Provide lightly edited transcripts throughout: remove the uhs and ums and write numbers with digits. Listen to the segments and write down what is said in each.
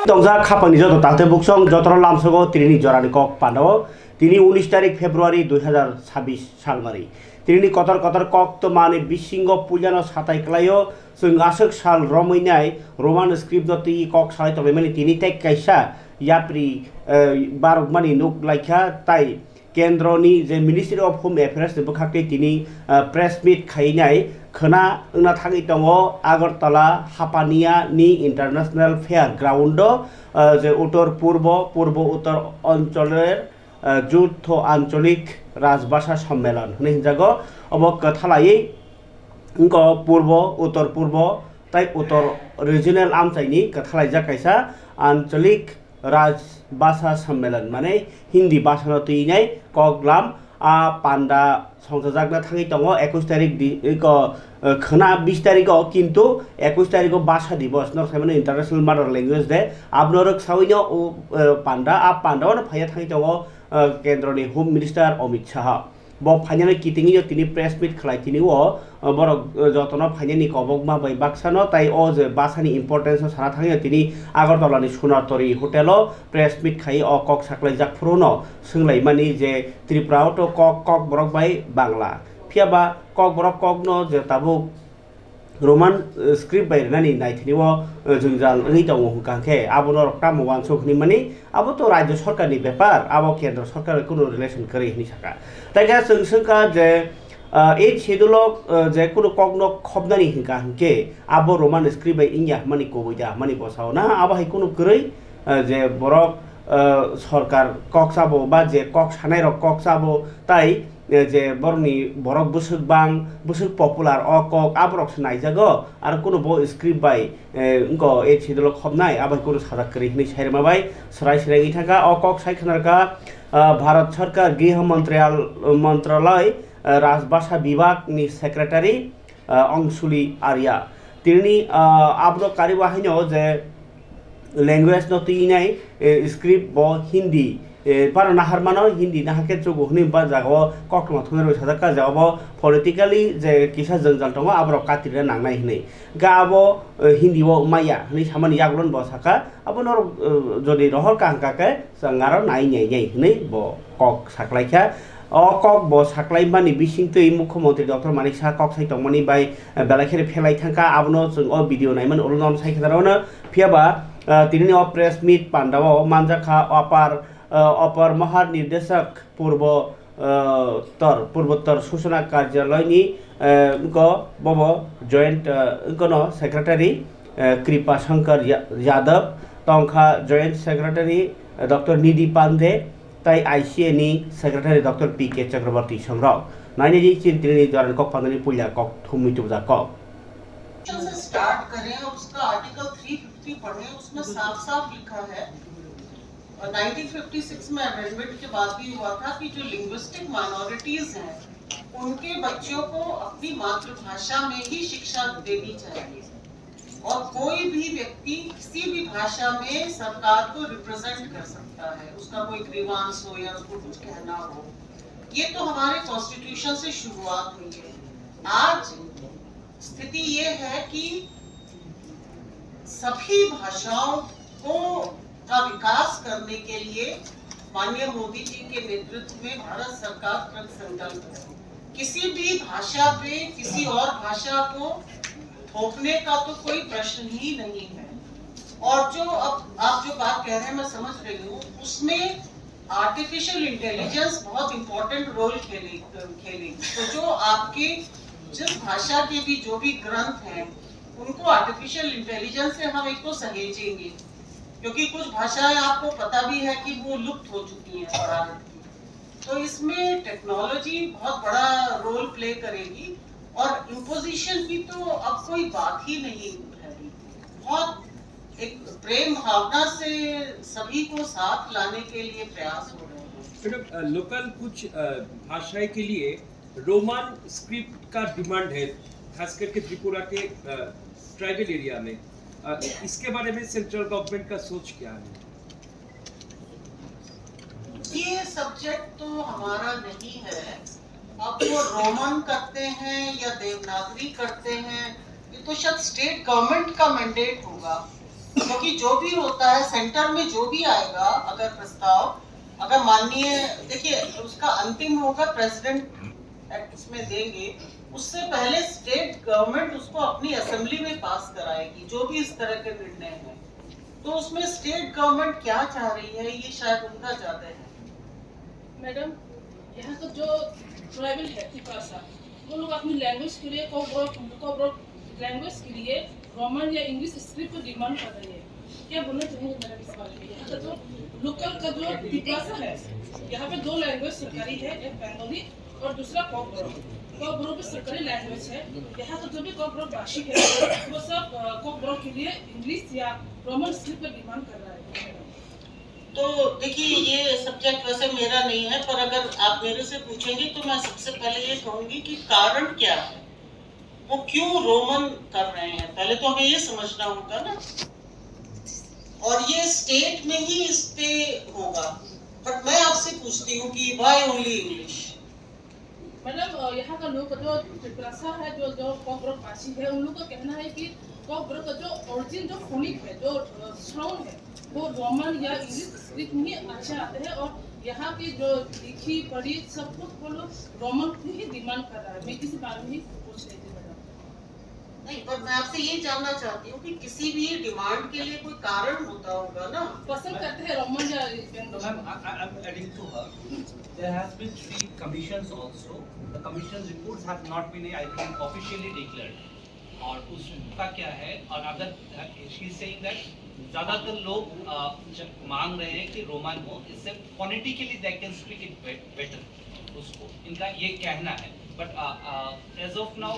দংজা খাপানি যত তাতে বুকসং যতর লামসগো তিনি জরানি কক পান্ডাও তিনি 19 তারিখ ফেব্রুয়ারি 2026 সালমারি তিনি কতর কতর কক তো মানে বিশিঙ্গ পুজানো সাতাই ক্লাইও जों आसक साल रमैनाय रोमान स्क्रिप्ट ती कक सालाय तबे माने तिनि टेक काइसा याप्रि बारक माने नुक लाइखा ताई केन्द्रनि जे मिनिस्ट्री अफ होम एफेयार्स ने बखाखै तिनि प्रेस मीट खाइनाय खोना ओंना थाङै दङ आगरतला हापानिया नि इंटरनेशनल फेयर ग्राउंड जे उत्तर पूर्व उत्तर अंचलेर যৌথ आंचलिक राजभाषा सम्मेलन होननाय हिनजागो अब कथालायै पूर्व उत्तर पूर्व ताई उत्तर रिजनल आमचाइनि कथालाय जाकाइसा आंचलिक राजभाषा सम्मेलन माने हिंदी भाषा तैनाय कगलाम आ पांडा संजाजागना थाङै दङ 21 तारिख खोना 20 तारिख किन्तु 21 तारिख भाषा दिवस नरसाइमाने इंटरनेशनल मदर लैंग्वेज डे आबनरक सावैनो पांडा आ पांडावानो फाया थाङै दङ केन्द्रनि home minister Amit Shah bo phanyani kitingi jo tini press meet khlai tini o borok jotono phanyani kobok ma bai baksano tai o je basani importance sana thangi tini agartala ni sonatori hotel o press meet khai o kok saklai jak phurono sunglai mani je tripura to kok borok bai bangla phiaba kok borok kok no je tabuk Roman script बायनानै नायथिनिव जोंजाल ओइ दङ हुकांखे आबोनो रक्ता मवान सखनि माने आबो तो राज्य सरकारनि बेपार आबो केन्द्र सरकार कुनो रिलेशन करे हिनि साका ताइगा जोंसोका जे ए शेड्यूल जे कुनो कगनो खबनानि हिंका हिंके आबो रोमान स्क्रिप्ट बाय इंया माने कोबैदा माने बसाव ना आबो हाय कुनो गरै जे बरक सरकार कक साबो बा जे कक सानाय रक कक साबो ताइ जे बरनि बरक बुसुक पपुलार कक आबरक नायजागो आरो कुनो बो स्क्रिप्ट बाय इंको ए शेड्यूल खबनाय आबो कुनो साजा करि हिनि सायरमा बाय सराय सिरायनि थाका कक सायखनारका भारत सरकार गृह मंत्रालय राजभाषा विभाग नि सेक्रेटारी अंशुली आर्या तिनि आबरो कार्यवाहिनो जे लैंग्वेज न तिनाय स्क्रिप्ट बो हिंदी पारो नाहार मानो हिंदी नाहाके जोगो हनि बा जागो ककमा थुनरो साजाका जाबो पॉलिटिकली जे किसा जंजाल दङ आबरो कातिरे नांनाय हनै गाबो हिंदी वो माया हनि सामानि यागलन बसाका आबो नर जदि रहर कांकाके संगारो नाय हनै बो कक साख्लायखा कक बो साख्लाय मानि बिसिंतै मुख्यमंत्री डॉक्टर मानिक साहा कक साइतं मानि बाय बेलाखेरे फेलाय थांका आबनो जों अ भिडिअ नायमोन उलनाम साइखदारावनो फियाबा तिनि अ प्रेस मीट पांडावो मानजाखा अपर महानिर्देशक पूर्वोत्तर सूचना कार्यालयनि बब जॉइंट सेक्रेटारी कृपा शंकर यादव तंखा जॉइंट सेक्रेटारी डॉक्टर निधि पांडे ताई आईसीए नि सेक्रेटारी डॉक्टर पीके चक्रवर्ती संग्रह नाइने जी चिंतनी द्वारा कक पांडे पुलिया कक थुमितु जा कक स्टार्ट करें उसका आर्टिकल 350 पढ़ें उसमें साफ-साफ लिखा है और 1956 में अमेंडमेंट के बाद भी हुआ था कि जो लिंग्विस्टिक माइनॉरिटीज हैं उनके बच्चों को अपनी मातृभाषा में ही शिक्षा देनी चाहिए और कोई भी व्यक्ति किसी भी भाषा में सरकार को रिप्रेजेंट कर सकता है उसका कोई ग्रीवांस हो या उसको कुछ कहना हो ये तो हमारे कॉन्स्टिट्यूशन से शुरुआत हुई है आज स्थिति ये है कि सभी भाषाओं को का विकास करने के लिए माननीय मोदी जी के नेतृत्व में भारत सरकार कृत संकल्प है किसी भी भाषा पे किसी और भाषा को थोपने का तो कोई प्रश्न ही नहीं है और जो अब आप जो बात कह रहे हैं मैं समझ रही हूँ उसमें आर्टिफिशियल इंटेलिजेंस बहुत इंपॉर्टेंट रोल खेलेगी तो जो आपके जिस भाषा के भी जो भी ग्रंथ हैं उनको आर्टिफिशियल इंटेलिजेंस से हम एक तो सहेजेंगे क्योंकि कुछ भाषाएं आपको पता भी है कि वो लुप्त हो चुकी हैं भारत की तो इसमें टेक्नोलॉजी बहुत बड़ा रोल प्ले करेगी और इम्पोजिशन की तो अब कोई बात ही नहीं उठेगी बहुत एक प्रेम भावना से सभी को साथ लाने के लिए प्रयास हो रहे हैं लोकल कुछ भाषाएं के लिए रोमान स्क्रिप्ट का डिमांड है खास करके त्रिपुरा के ट्राइबल एरिया में इसके बारे में सेंट्रल गवर्नमेंट का सोच क्या है ये सब्जेक्ट तो हमारा नहीं है अब वो रोमन करते हैं या देवनागरी करते हैं ये तो शायद स्टेट गवर्नमेंट का मैंडेट होगा क्योंकि जो भी होता है सेंटर में जो भी आएगा अगर प्रस्ताव, अगर माननीय, देखिए उसका अंतिम होगा प्रेसिडेंट एक्ट उसमें देंगे, उससे पहले स्टेट गवर्नमेंट उसको अपनी असेंबली में पास कराएगी जो भी इस तरह के निर्णय हैं। तो उसमें स्टेट गवर्नमेंट क्या चाह रही है ये शायद उनका ज्यादा है। मैडम, यहाँ तो जो ट्राइबल है त्रिपुरा, वो लोग अपनी लैंग्वेज के लिए कोब्रो लैंग्वेज के लिए रोमन या इंग्लिश स्क्रिप्ट को डिमांड कर रही है। क्या बोलना चाहेंगे मैडम इस बारे में? यहाँ का जो लोकल का जो त्रिपुरा है, यहाँ पे दो लैंग्वेज सरकारी है, एक बंगाली और दूसरा कोब्रो। कोब्रो भी सरकारी लैंग्वेज है। यहाँ का जो भी कोब्रो भाषी है वो सब कोब्रो के लिए इंग्लिश या रोमन स्क्रिप्ट पर डिमांड कर रहा है। तो देखिए ये सब्जेक्ट वैसे मेरा नहीं है, पर अगर आप मेरे से पूछेंगे तो मैं सबसे पहले ये कहूंगी कि कारण क्या है, वो क्यों रोमन कर रहे हैं, पहले तो हमें ये समझना होगा ना। और ये स्टेट में ही इस पे होगा। बट मैं आपसे पूछती हूँ कि व्हाई ओनली इंग्लिश? मतलब यहाँ का लोग जो त्रिपुरा है, जो कोब्रो भाषी है, उन लोग का कहना है कि कोब्रो का जो ओरिजिन जो फोनिक है, जो साउंड है, वो रोमन या इंग्लिश स्क्रिप्ट में अच्छे आते हैं। और यहाँ की जो लिखी पढ़ी सब कुछ वो लोग रोमन की ही डिमांड कर रहा है। मैं इस बारे में ही पूछ रही थी मैडम। नहीं, पर मैं आपसे ये जानना चाहती हूँ कि किसी भी डिमांड के लिए कोई कारण होता होगा ना। पसंद करते हैं रोमन या No, ma'am, I'm adding to her. There has been 3 commissions also. The commission's reports have not been, I think, officially declared. और उसका क्या है, और अगर she is saying that ज़्यादातर लोग मांग रहे हैं कि रोमन हो, इससे phonetically they can speak it better. उसको इनका ये कहना है. But as of now,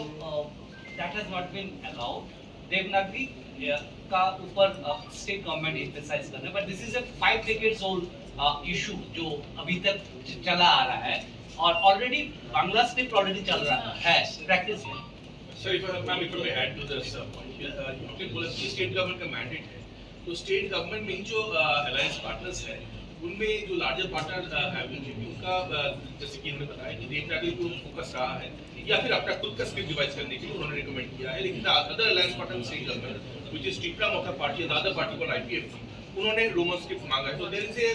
that has not been allowed. Devanagari का ऊपर स्टेट गवर्नमेंट एम्फसाइज कर रहा है, but this is a 5 decades old issue जो अभी तक चला आ रहा है, और ऑलरेडी बांग्ला स्क्रिप्ट ऑलरेडी चल रहा है प्रैक्टिस में। Sir, if I may add to this point, आपने बोला कि स्टेट गवर्नमेंट का मैंडेट है, तो स्टेट गवर्नमेंट में ही जो अलायंस पार्टनर्स है, उनमें जो लार्जर पार्टनर है उनका जैसे कि हमने बताया कि देवनागरी को फोकस रहा है, या फिर अपना खुद का स्क्रिप्ट डिवाइस करने के लिए उन्होंने रिकमेंड किया है। लेकिन other alliance partner state government which is Tripura Motha party, the other party called IPF, उन्होंने रोमन स्क्रिप्ट मांगा है। तो there is a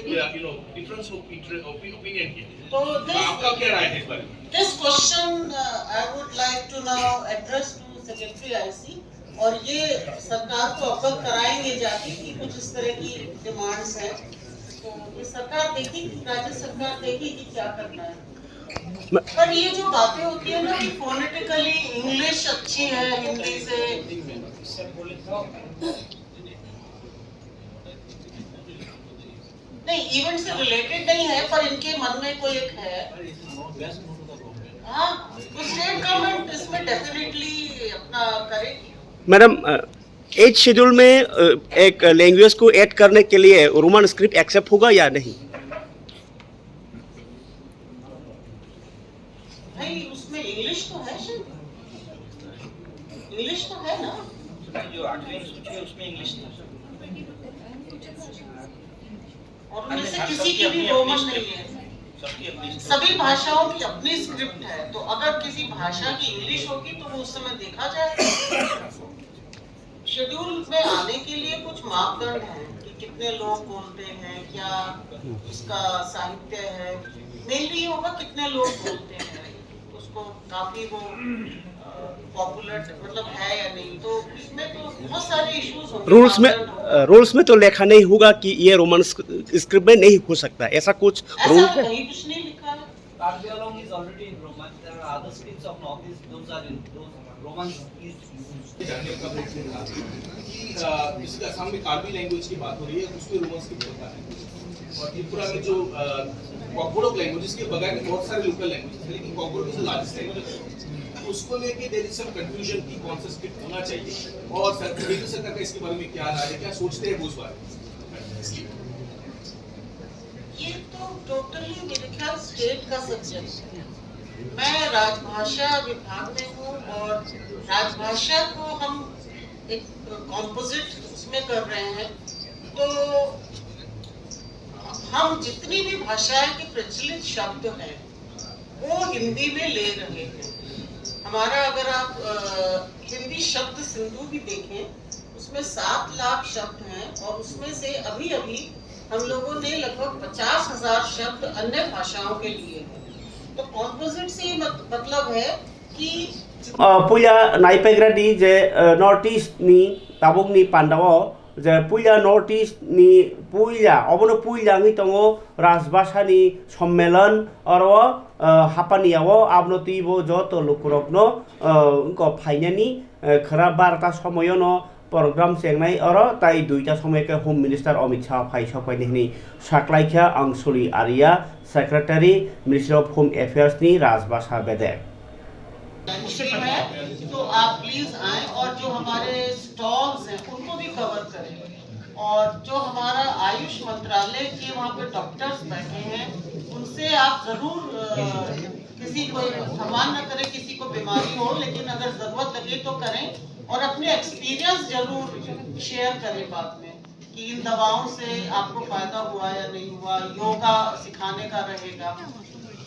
difference of opinion here. तो आपका क्या राय है इस बारे में? This question I would like to now address to Secretary IC, और ये सरकार को अवगत कराएंगे जाके कि कुछ इस तरह की डिमांड्स हैं। तो ये सरकार देखेगी, राज्य सरकार देखेगी क्या करना है। पर ये जो बातें होती है ना कि फोनेटिकली इंग्लिश अच्छी है हिंदी से, नहीं इवेंट से रिलेटेड नहीं है, पर इनके मन में कोई एक है। हाँ, तो स्टेट गवर्नमेंट इसमें डेफिनेटली अपना करेगी। मैडम, 8 शेड्यूल में एक लैंग्वेज को ऐड करने के लिए रोमन स्क्रिप्ट एक्सेप्ट होगा या नहीं? भाई उसमें इंग्लिश तो है, शायद इंग्लिश तो है ना। जो 8वीं सूची है उसमें इंग्लिश था, और उनमें से किसी की भी रोमन नहीं है। सभी भाषाओं की अपनी स्क्रिप्ट है, तो अगर किसी भाषा की इंग्लिश होगी तो वो उस समय देखा जाएगा। शेड्यूल में आने के लिए कुछ मापदंड हैं कि कितने लोग बोलते हैं, क्या उसका साहित्य है, मेनली ये होगा कितने लोग बोलते हैं, उसको काफी वो पॉपुलर मतलब है या नहीं। तो इसमें तो बहुत सारे इश्यूज होंगे। रूल्स में तो लिखा नहीं होगा कि ये रोमन स्क्रिप्ट में नहीं हो सकता, ऐसा कुछ रूल ऐसा है? कहीं कुछ नहीं लिखा है। Karbi-Along is already in Roman. There are other states of Northeast, those are in those Roman is used. जानने का प्रयत्न था कि जैसे असम में कार्बी लैंग्वेज की बात हो रही है, उसमें रोमन स्क्रिप्ट होता है, और त्रिपुरा में जो कोगबोरोक लैंग्वेज के बगैर में बहुत सारे लोकल लैंग्वेज हैं, लेकिन कोगबोरोक इज द लार्जेस्ट लैंग्वेज, उसको लेके देयर इज सम कंफ्यूजन कि कौन सा स्क्रिप्ट होना चाहिए, और केंद्र सरकार का इसके बारे में क्या राय है, क्या सोचते हैं वो इस बारे में? ये तो टोटली मेरे ख्याल स्टेट का सब्जेक्ट है। मैं राजभाषा विभाग में हूँ, और राजभाषा को हम एक कॉम्पोजिट उसमें कर रहे हैं, तो हम जितनी भी भाषाएं के प्रचलित शब्द हैं वो हिंदी में ले रहे हैं। हमारा अगर आप हिंदी शब्द सिंधु भी देखें उसमें 7 लाख शब्द हैं और उसमें से अभी अभी हम लोगों ने लगभग 50,000 शब्द अन्य भाषाओं के लिए हैं। तो कॉम्पोजिट से मतलब है कि पुया नायफैग्रानि जे नर्थ इस्टनि ताबुकनि पान्डाव जे पुया नर्थ इस्टनि पुया अबनो पुइलाङै दङ राजभाषानि सम्मेलन और हापानियाव आबनो तिबो जत लुकुरकनो उनको फाइनानि खरा बारता समयनो प्रोग्राम सेंनाय और ताई दुईटा समय के होम मिनिस्टर अमित शाह फाइ सफाइनि साख्लाइखा आंसुली आरिया secretary ministry of home affairs नि राजभाषा बेदेक है, तो आप प्लीज आए और जो हमारे स्टॉल्स हैं उनको भी कवर करें और जो हमारा आयुष मंत्रालय के वहाँ पे डॉक्टर्स बैठे हैं उनसे आप जरूर किसी को सम्मान न करें, किसी को बीमारी हो लेकिन अगर जरूरत लगे तो करें और अपने एक्सपीरियंस जरूर शेयर करें बाद में कि इन दवाओं से आपको फायदा हुआ या नहीं हुआ। योगा सिखाने का रहेगा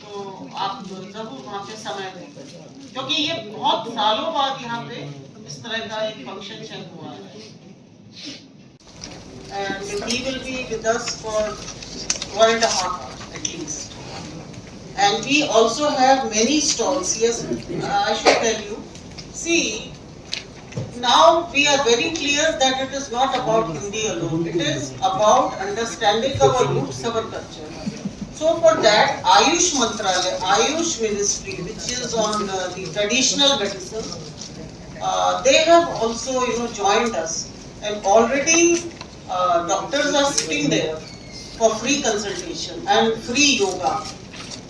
तो आप जरूर वहाँ पे समय दें क्योंकि ये बहुत सालों बाद यहाँ पे इस तरह का एक फंक्शन चल हुआ है। And he will be with us for 1.5 hours at least. And we also have many stalls. Yes, I should tell you. See, now we are very clear that it is not about Hindi alone. It is about understanding our roots, our culture. So for that, Ayush Mantralaya, Ayush Ministry, which is on the traditional medicine, they have also, joined us, and already doctors are sitting there for free consultation and free yoga.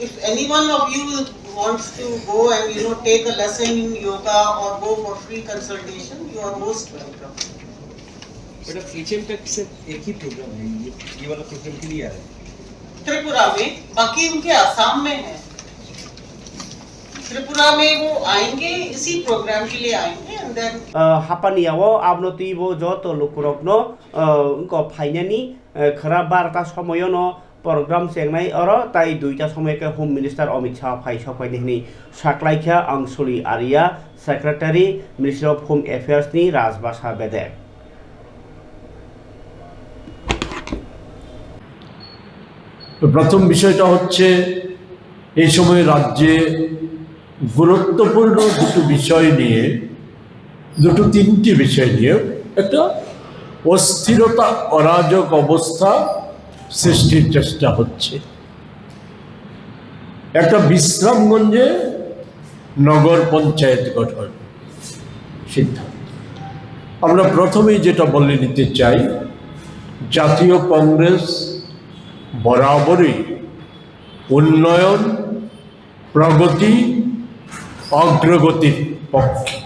If any one of you wants to go and take a lesson in yoga or go for free consultation, you are most welcome. Madam HM का सिर्फ एक ही programme है, ये वाला programme के लिए आ रहा है त्रिपुरा में, बाकी उनके आसाम में है। त्रिपुरा में वो आएंगे, इसी प्रोग्राम के लिए आएंगे एंड देन हापानियाव आबनो तिबो जत लुकुरकनो उनको फाइनानि खरा बारता समयनो प्रोग्राम सेंनाय और ताई दुईटा समय के होम मिनिस्टर अमित शाह फाइ सफाइनि साख्लाइखा आंसुली आरिया secretary ministry of home affairs नि राजभाषा बेदेक प्रथम विषयটা হচ্ছে এই সময় রাজ্যে গুরুত্বপূর্ণ দুটো বিষয় নিয়ে তিনটি বিষয় নিয়ে একটা অস্থিরতা অরাজক অবস্থা সৃষ্টির চেষ্টা হচ্ছে। একটা বিশ্রামগঞ্জে নগর পঞ্চায়েত গঠন সিদ্ধান্ত। আমরা প্রথমেই যেটা বলে নিতে চাই, জাতীয় কংগ্রেস বরাবরই উন্নয়ন, প্রগতি, অগ্রগতির পক্ষে,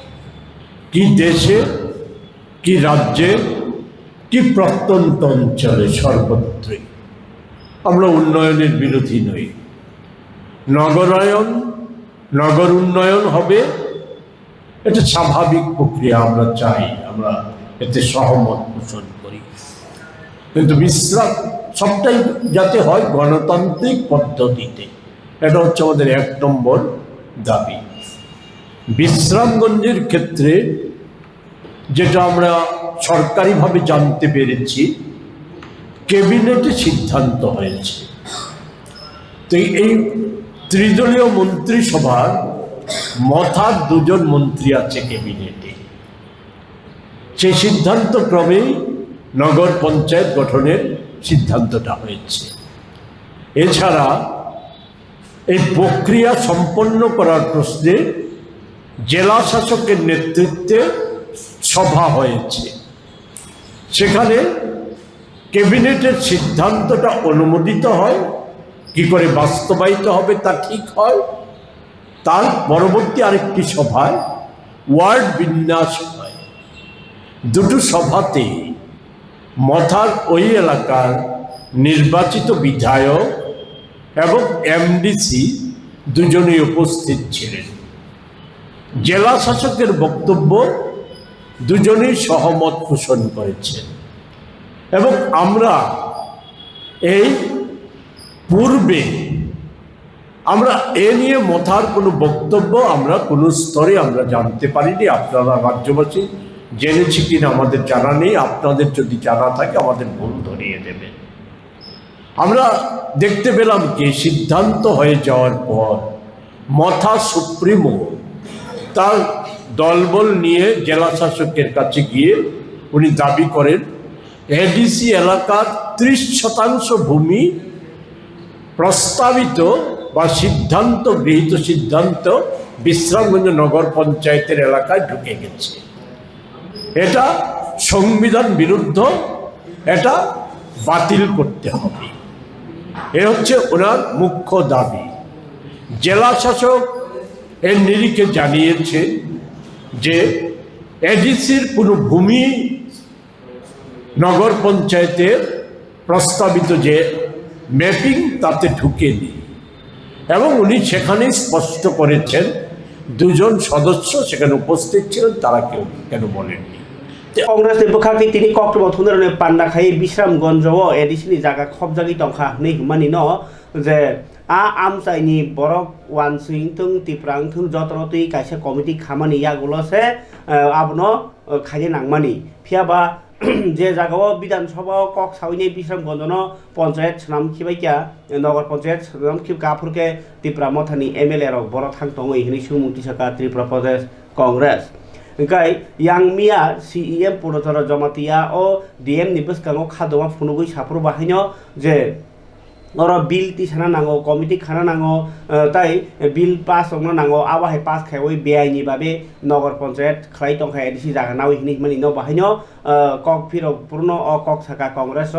কি দেশে, কি রাজ্যে, কি প্রত্যন্ত অঞ্চলে সর্বত্রই। আমরা উন্নয়নের বিরোধী নই। নগর উন্নয়ন হবে, এটা স্বাভাবিক প্রক্রিয়া, আমরা চাই, আমরা এতে সহমত পোষণ করি। কিন্তু বিশ্রাম সবটাই যাতে হয় গণতান্ত্রিক পদ্ধতিতে, এটা হচ্ছে আমাদের 1 নম্বর দাবি। বিশ্রামগঞ্জের ক্ষেত্রে যেটা আমরা সরকারিভাবে জানতে পেরেছি, ক্যাবিনেটে সিদ্ধান্ত হয়েছে। তো এই ত্রিদলীয় মন্ত্রিসভার মথার 2 জন মন্ত্রী আছে ক্যাবিনেটে। সেই সিদ্ধান্ত ক্রমেই নগর পঞ্চায়েত গঠনের সিদ্ধান্তটা হয়েছে। এছাড়া এই প্রক্রিয়া সম্পন্ন করার প্রশ্নে জেলা শাসকের নেতৃত্বে সভা হয়েছে। সেখানে ক্যাবিনেটের সিদ্ধান্তটা অনুমোদিত হয়, কি করে বাস্তবায়িত হবে তা ঠিক হয়। তার পরবর্তী আরেকটি সভায় ওয়ার্ড বিন্যাস হয়। দুটো সভাতে মথার ওই এলাকার নির্বাচিত বিধায়ক এবং এমডিসি দুজনেই উপস্থিত ছিলেন। জেলা শাসকের বক্তব্য দুজনেই সহমত পোষণ করেছেন এবং আমরা এই পূর্বে আমরা এ নিয়ে মথার কোনো বক্তব্য আমরা কোনো স্তরে আমরা জানতে পারিনি। আপনারা রাজ্যবাসী জেনেছি কিনা আমাদের জানা নেই, আপনাদের যদি জানা থাকে আমাদের ভুল ধরিয়ে দেবেন। আমরা দেখতে পেলাম কি সিদ্ধান্ত হয়ে যাওয়ার পর মথা সুপ্রিমো তার দলবল নিয়ে জেলা শাসকের কাছে গিয়ে উনি দাবি করেন এডিসি এলাকার 30% ভূমি প্রস্তাবিত বা গৃহীত সিদ্ধান্ত বিশ্রামগঞ্জ নগর পঞ্চায়েতের এলাকায় ঢুকে গেছে। এটা সংবিধান বিরুদ্ধ, এটা বাতিল করতে হবে। এ হচ্ছে ওনার মুখ্য দাবি। জেলা শাসক এর নিরিখে জানিয়েছে যে এডিসির কোনো ভূমি নগর পঞ্চায়েতের প্রস্তাবিত যে ম্যাপিং তাতে ঢুকেনি, এবং উনি সেখানে স্পষ্ট করেছেন 2 জন সদস্য সেখানে উপস্থিত ছিলেন, তারা কেন বলেননি। কংগ্রেসनि बोखाखै तिनि कक्टबो थुनरने पान्डा खाय बिश्रामगंज ओ एडिसनि जागा खबजागि तंखा नै मानि न जे आमसाइनि बरक वानसिं थुं तिफ्रां थुं जतन तुइ कायसा कमिटि खामानि यागुलसे आबनो खायजे नांमानि फियाबा जे जागाव विधानसभा कक सावैनि बिश्रामगंज न पंचायत नाम खिबाइया नगर पंचायत नाम खिब काफुरके तिफ्रा मथानि एमएलए रक बर थां तंगै हिनि सुमुंति सका त्रिपुरा प्रदेश कांग्रेस ओंखाय यांमिया सीएम पुरथर जमातिया ओ डीएम नि बसकांगो खादोमा फुनुगै साफ्रो बाहायनो जे और बिल तिसाना नांगो कमिटि खाना नांगो ताई बिल पास होनो नांगो आवाहाय पास खायवै बेआइनि बाबे नगर पंचायत खलाय तंखा एडिसि जागा नावै हिनि मानि न बाहायनो कक फिर पूर्ण अ कक साका कांग्रेस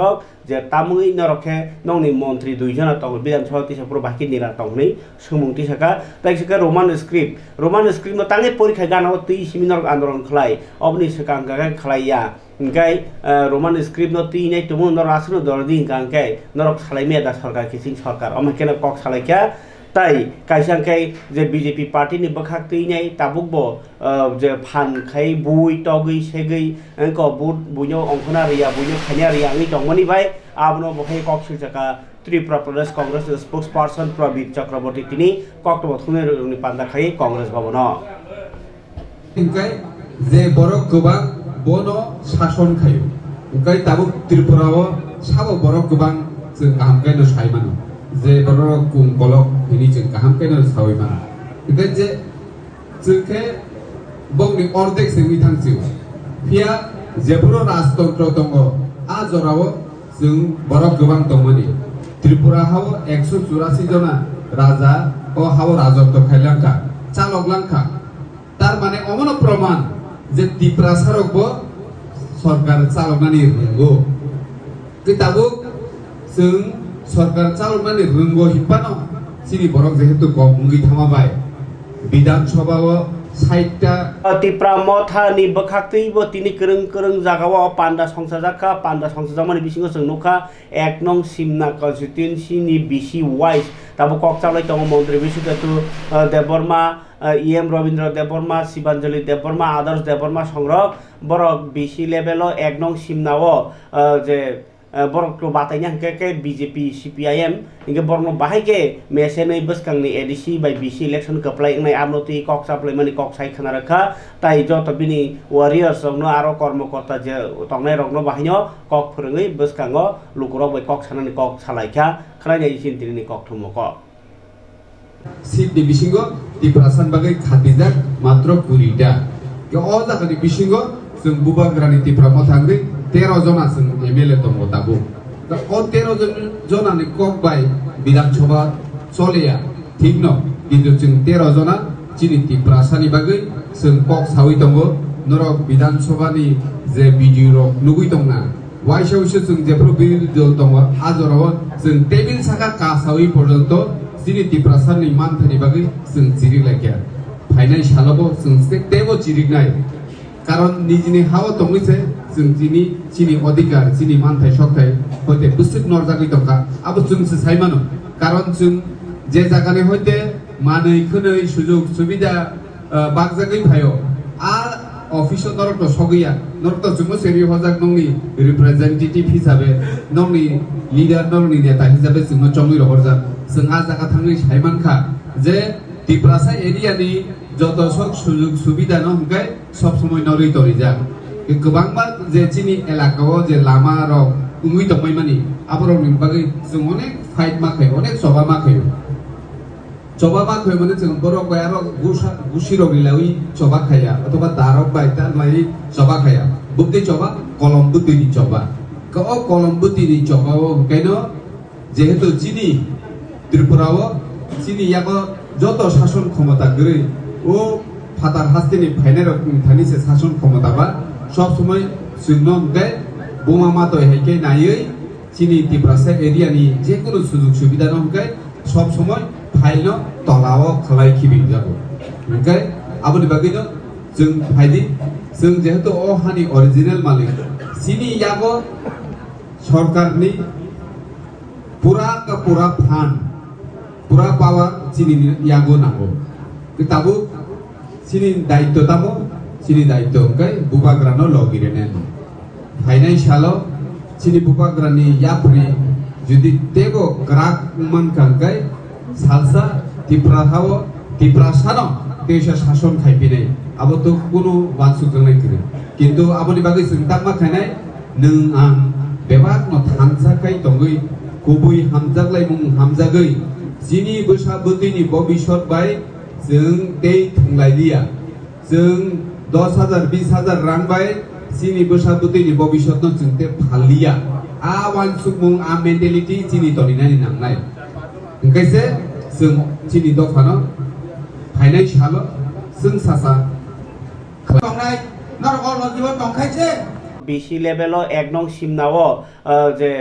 जे तामुई नरखे नंनि मंत्री 2 जना तंग विधानसभा तिसापुर बाकी निरा तंगनि सुमुंति साका ताइसका रोमान स्क्रिप्ट न तांगे परीक्षा गानाव तै सेमिनार आंदोलन खलाय अबनि सका गागा खलाया ओंखाय रोमान स्क्रिप्ट न तीनै तुमु न रासनो दरदि गांखाय नरक सालायमे दा सरकार किसिं सरकार अमकेन कक सालायखा ताई काइसांखाय जे बीजेपी पार्टी नि बखाक तैनै ताबुकबो जे फान खाय बुइ तगै सेगै अंक बुट बुइनो अंखना रिया बुइनो खानिया रिया नि तंगमनि बाय आबनो बहाय कक सिलजाका त्रिपुरा प्रदेश कांग्रेस स्पोक्स पर्सन प्रवीर चक्रवर्ती तिनी कक्टबो थुनेरनि पान्दा खाय कांग्रेस भवन ओंखाय जे बरक गोबां बनो शासन खायो ओंखाय ताबुक त्रिपुराव साबो बरक गोबां जों गाहामखायनो सायमानो जे बरक कुम कलक हिनि जों गाहामखायनो सावैमानो ओंखाय जे जोंखे बंनि अर्धेक जोंनि थांसिव फिया जेबुरो राजतंत्र दङ आ जराव जों बरक गोबां दंमोनि त्रिपुरा हाव 184 जना राजा ओ हाव राजत्व खायलांखा चालकलांखा तार माने अमन प्रमाण जे त्रिपुरा सारकबो सरकार चालकनानै रोंगौ किताबुक जों सरकार चालकनानै रोंगौ हिपानो सिनि बरक जेहेतु गमुंगि थामाबाय विधानसभाव 60टा त्रिपुरा मथानि बखाक्तैबो तिनि करं जागाव पान्डा संसा जाखा पान्डा संसा जामानि बिसिंगो जों नुखा 1 नं सिमना कन्स्टिट्युएन्सि नि बिसि वाइस ताबो कक चावलाय दङ मन्त्री बिसुकेतु देबबर्मा एम रवीन्द्र देबबर्मा शिवांजलि देबबर्मा आदर्श देबबर्मा संग्रह बरक बिसि लेभेलो 1 नं सिमनाव जे बरक बातायना हंके बीजेपी सीपीआईएम इनके बरक बाहायके मेसेनै बसकांनि एडिसी बाय बीसी इलेक्शन कप्लाय नै आमनति कक साप्लाय माने कक साइ खाना रखा ताइ जत बिनि वारियर्स रंनो आरो कर्मकर्ता जे तंनाय रंनो बाहायनो कक फोरोङै बसकांगो लुकुराव बाय कक सानानि कक सालायखा खलायनाय सिनतिनि कक थुमक सीट नि बिसिंगो त्रिपुरा सानबागै खातिजाक मात्र 20टा के अ जागानि बिसिंगो जों बुबाग्रानि त्रिपुरा मथांगै 13 जना जों एमएलए दङ दाबो दा अ 13 जनानि कक बाय विधानसभा चलेया ठीक न किन्तु जों 13 जना चिनि त्रिपुरा सानि बागै जों कक सावै दङ नरक विधानसभानि जे भिडिअ नुगै दंना वाइसावसो जों जेफोर बिरोधी दल दङ आजराव जों टेबिल साका कासावै पर्यन्त चिनि त्रिपुरा सानि मानथानि बागै जों जिरिलायखा फाइनाल सालाबो जों टेबो जिरिनाय कारण निजिनि हाव दंगैसे जों चिनि अधिकार चिनि मानथाय सकथाय हयते बुस्टिक नरजागै दंखा आबो जोंसो सायमानो कारण जों जे जागानि हयते मानै खोनै सुजुग सुबिदा बागजागै फायो आ अफिसो नरक सगैया नरक जोंबो सेरि हजाक नंनि रिप्रेजेन्टेटिभ हिसाबै नंनि लिडार नंनि नेता हिसाबै जोंनो चंगै रहरजा जों आ जागा थांनै सायमानखा जे त्रिपुरा एरियानि যত সব সুযোগ সুবিধা নহকাই সব সময় নরই তরি যা गोबांबा जे चिनि एलाकाओ जे लामा रक उंगुइ दंबाय मानि आबरक नि बागै जों अनेक फाइट माखायो अनेक सभा माखायो सभा माखायो माने जों बरक बायारक गुसिरक रिलावि सभा खाया अथवा दारक बायता लाई सभा खाया बुद्धि सभा कलम बुद्धिनि सभा कलम बुद्धिनि सभाओ केनो जेहेतु चिनि त्रिपुराओ चिनि याको যত শাসন ক্ষমতা গরে ও ফাতার হাস্তিনি ফাইনার থানি সে শাসন ক্ষমতা বা সব সময় সুন্নমকে বোমা মাতো হেকে নাইই চিনি ত্রিপুরা এরিয়ানি যে কোনো সুযোগ সুবিধা নমকে সব সময় ফাইল তলাও খালাই খিবি যাব ओमफ्राय आबोनि बागैनो जों फाइदि जों जेहेतु अ हानि अरिजिनेल मालिक चिनि यागो सरकारनि पूरा फान्ड पूरा पावर चिनी यागो नांगौ किताबु चिनी दायित्व तामो चिनी दायित्व के बुबाग्रानो लगिरेने फाइनान्शियलो चिनी बुबाग्रानि याफ्रि जुदि तेगो ग्राक मन कांगै सालसा तिप्राहाव तिप्रासानो देश शासन खाइपिने आबो तो कुनु वानसु गनाय करे किन्तु आबोनि बागै सिंतामा खानाय नों आं बेबाग न थांजाखाय दंगै गुबै हामजागलाय मुं हामजागै चिनि बैसाबोतिनि भबिष्यत बाय जों दै थंलायलिया जों 10,000 20,000 रां बाय चिनि बैसाबोतिनि भबिष्यत न जों ते फालिया आ वानसुक मुं आ मेन्टेलिटी चिनि तनिनानि नांनाय ओंखायसे जों चिनि दखानो फाइनान्शियल जों सासा खालामनाय नरगल नजिबो दंखायसे बिसि लेभेलाव एक नं सिमनाव जे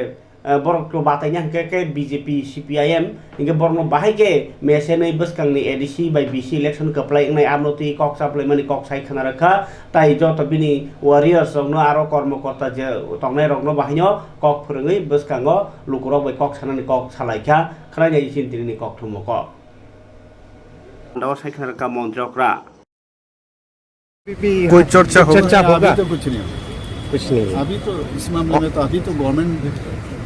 बरकलो बातायनि हांके बीजेपी सीपीआईएम इनके बरनो बाहायके मेसेनै बसकांनि एडीसी बाय बीसी इलेक्शन कप्लायनाय आमनति कक साप्लाय माने कक साइ खाना रखा ताइ जत बिनि वारियर्स रंनो आरो कर्मकर्ता जे तंनाय रंनो बाहायनो कक फोरोङै बसकांगो लुकुराव बाय कक सानानि कक सालायखा खरायनाय सिनतिनि कक थुमक दाव साइ खाना रखा मन्त्रकरा कोई चर्चा होगा अभी तो कुछ नहीं अभी तो इस मामले में तो अभी तो गवर्नमेंट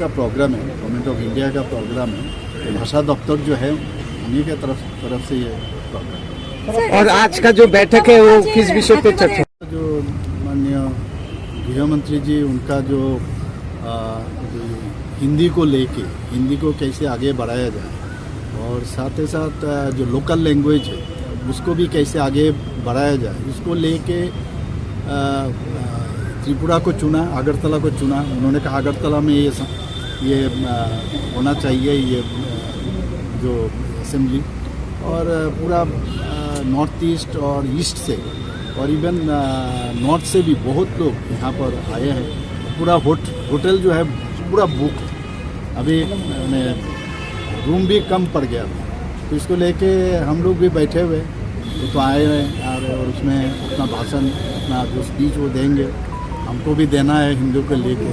का प्रोग्राम है गवर्नमेंट ऑफ इंडिया का प्रोग्राम है तो भाषा दफ्तर जो है उन्हीं के तरफ से ये प्रोग्राम है। और आज का जो बैठक है वो किस विषय पे चर्चा जो माननीय गृह मंत्री जी उनका जो हिंदी को लेके हिंदी को कैसे आगे बढ़ाया जाए और साथ ही साथ जो लोकल लैंग्वेज है उसको भी कैसे आगे बढ़ाया जाए इसको लेके त्रिपुरा को चुना अगरतला को चुना उन्होंने कहा अगरतला में ये होना चाहिए ये जो असेंबली और पूरा नॉर्थ ईस्ट और ईस्ट से और इवन नॉर्थ से भी बहुत लोग यहाँ पर आए हैं पूरा होटल जो है पूरा बुक अभी रूम भी कम पड़ गया तो इसको लेके हम लोग भी बैठे हुए तो आए हैं और उसमें अपना भाषण अपना जो स्पीच वो देंगे हमको भी देना है हिंदू को लेके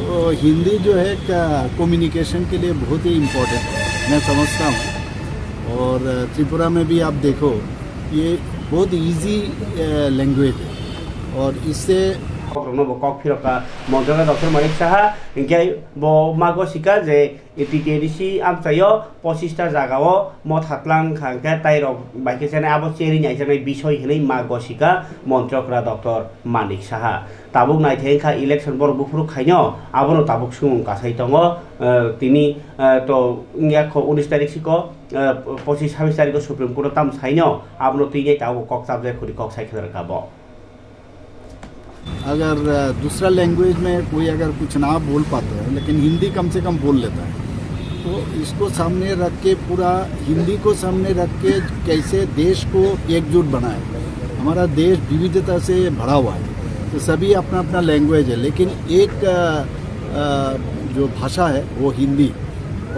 तो हिंदी जो है कम्युनिकेशन के लिए बहुत ही इम्पोर्टेंट है मैं समझता हूँ और त्रिपुरा में भी आप देखो ये बहुत इजी लैंग्वेज है और इससे कक फिरका मन्त्रक डॉक्टर मानिक साहा इनके मागो सिका जे टीटीडीसी आमचायो 25टा जागाव मत हातलां खांके ताइरक बाइके जाने आबो चेरि नाइजानाय बिषय हनै मागो सिका मन्त्रकरा डॉक्टर मानिक साहा ताबुक नाइथेंखा इलेक्शन बर बुफुरु खाइनो आबोनो ताबुक सुमुं कासाइ दङ तिनि तो याखो 19 तारिख सिको 25-26 तारिख सुप्रीम कोर्ट ताम साइनो आबोनो तिनै ताबुक कक साबजे खुरि कक साइखर काबो अगर दूसरा लैंग्वेज में कोई अगर कुछ ना बोल पाता है लेकिन हिंदी कम से कम बोल लेता है तो इसको सामने रख के पूरा हिंदी को सामने रख के कैसे देश को एकजुट बनाए हमारा देश विविधता से भरा हुआ है तो सभी अपना अपना लैंग्वेज है लेकिन एक जो भाषा है वो हिंदी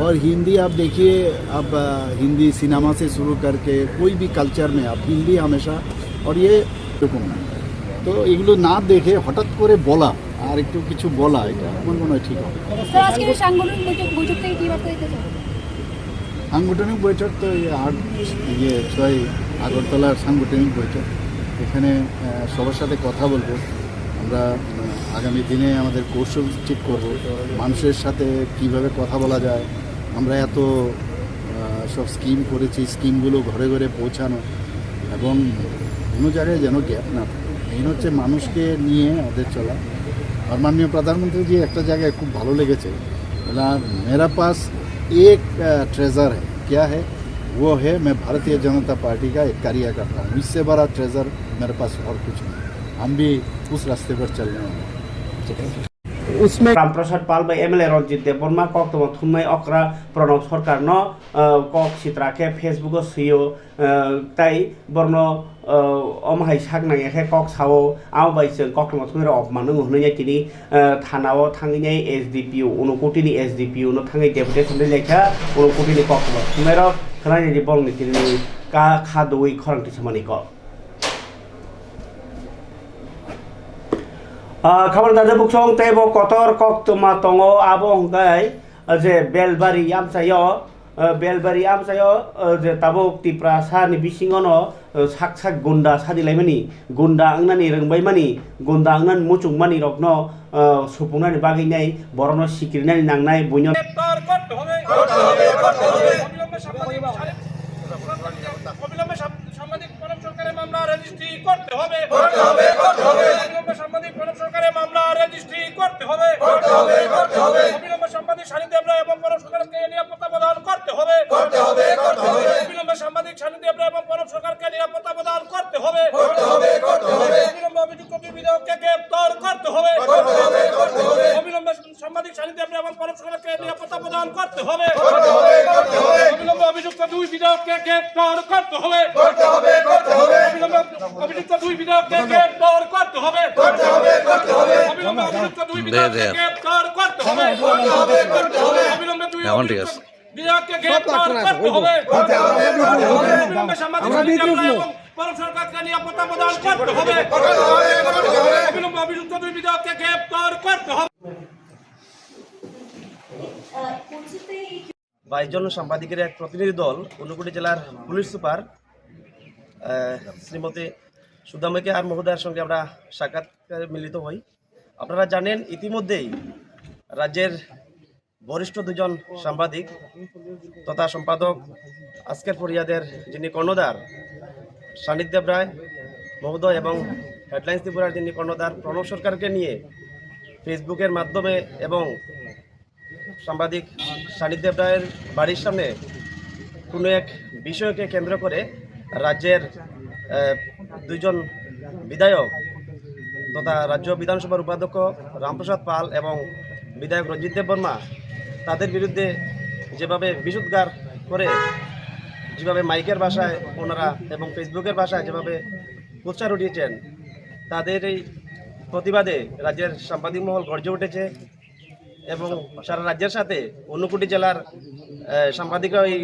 और हिंदी आप देखिए अब हिंदी सिनेमा से शुरू करके कोई भी कल्चर में आप हिंदी हमेशा और ये তো এগুলো না দেখে হঠাৎ করে বলা আর একটু কিছু বলা এটা আমার মনে হয় ঠিক হবে সাংগঠনিক বৈঠক তো 6 আগরতলার সাংগঠনিক বৈঠক এখানে সবার সাথে কথা বলবো আমরা আগামী দিনে আমাদের কৌশল ঠিক করব মানুষের সাথে কিভাবে কথা বলা যায় আমরা এত সব স্কিম করেছি স্কিমগুলো ঘরে ঘরে পৌঁছানো এবং কোনো জায়গায় যেন গ্যাপ না থাকে মেন হচ্ছে মানুষকে নিয়ে ওদের চলা। और माननीय प्रधानमंत्री जी एक जगह खूब भालो लेगे बोला मेरा पास एक ट्रेजर है, क्या है वो है मैं भारतीय जनता पार्टी का एक कार्यकर्ता हूँ, इससे बड़ा ट्रेजर मेरे पास और कुछ नहीं। हम भी उस रास्ते पर चल रहे हैं। उसमें रामप्रसाद पाल बाय एमएलए रंजित देवबर्मा कक तम थुमनाय अक्रा प्रणब सरकार न कक चित्राके फेसबुक सियो ताई बर्न अमहाय सागनायखे कक सावो आव बायसो कक तम थुमनाय अपमान होननाय तिनि थानाव थांनाय एसडीपीओ उनकोटिनि एसडीपीओ न थांनाय डेपुटेसन लेखा उनकोटिनि कक तम थुमनाय खनायनि बलनि तिनि का खादोय खरंति समानि क खबर दाजे बुकसं तेबो कतर कक्तमा तंगो आबो हंगाय जे बेलबारी आमसायो जे ताबो तिप्रा सानि बिसिङनो साक गुन्डा सादिलायमानि गुन्डा आंनानि रोंबायमानि गुन्डा आंनानि मुचुंमानि रकनो सुपुंनानि बागैनाय बरनो सिकिरनानि नांनाय बयनो অবিলম্বে সাংবাদিক প্রণব সরকারের মামলা রেজিস্ট্রি করতে হবে অবিলম্বে সাংবাদিক প্রণব সরকারের মামলা রেজিস্ট্রি করতে হবে অবিলম্বে সাংবাদিক সান্নিধ্য এবং প্রণব সরকারকে নিরাপত্তা প্রদান করতে হবে অবিলম্বে সাংবাদিক সান্নিধ্য এবং প্রণব সরকারকে নিরাপত্তা প্রদান করতে হবে অবিলম্বে অভিযুক্ত দুই বিধায়ককে গ্রেফতার করতে হবে অবিলম্বে সাংবাদিক সান্নিধ্য এবং প্রণব সরকারকে নিরাপত্তা প্রদান করতে হবে অবিলম্বে অভিযুক্ত দুই বিধায়ককে গ্রেফতার করতে হবে অভিযুক্ত দুই বিধায়ককে গ্রেফতার করতে হবে অবিলম্বে অভিযুক্ত দুই বিধায়ককে গ্রেফতার করতে হবে অবিলম্বে দুই বিধায়ককে গ্রেফতার করতে হবে অবিলম্বে সাংবাদিক এবং পরম সরকারকে নিরাপত্তা প্রদান করতে হবে অবিলম্বে অভিযুক্ত দুই বিধায়ককে গ্রেফতার করতে হবে 22 জন সাংবাদিকের এক প্রতিনিধি দল ঊনকোটি জেলার পুলিশ সুপার শ্রীমতী সুদামকে আর মহোদয়ের সঙ্গে আমরা সাক্ষাৎকারে মিলিত হই। আপনারা জানেন ইতিমধ্যেই রাজ্যের বরিষ্ঠ দুজন সাংবাদিক তথা সম্পাদক আজকের ফরিয়াদের যিনি কর্ণধার সান্নিধ্য রায় মহোদয় এবং হেডলাইন্স ত্রিপুরার যিনি কর্ণধার প্রণব সরকারকে নিয়ে ফেসবুকের মাধ্যমে এবং সাংবাদিক সান্নিধ্য রায়ের বাড়ির সামনে কোনো এক বিষয়কে কেন্দ্র করে রাজ্যের দুইজন বিধায়ক তথা রাজ্য বিধানসভার উপাধ্যক্ষ রামপ্রসাদ পাল এবং বিধায়ক রঞ্জিত দেববর্মা তাদের বিরুদ্ধে যেভাবে বিশুদ্ধার করে যেভাবে মাইকের ভাষায় ওনারা এবং ফেসবুকের ভাষায় যেভাবে প্রচার উঠিয়েছেন তাদের এই প্রতিবাদে রাজ্যের সাংবাদিক মহল গর্জে উঠেছে এবং সারা রাজ্যের সাথে ঊনকোটি জেলার সাংবাদিকরা এই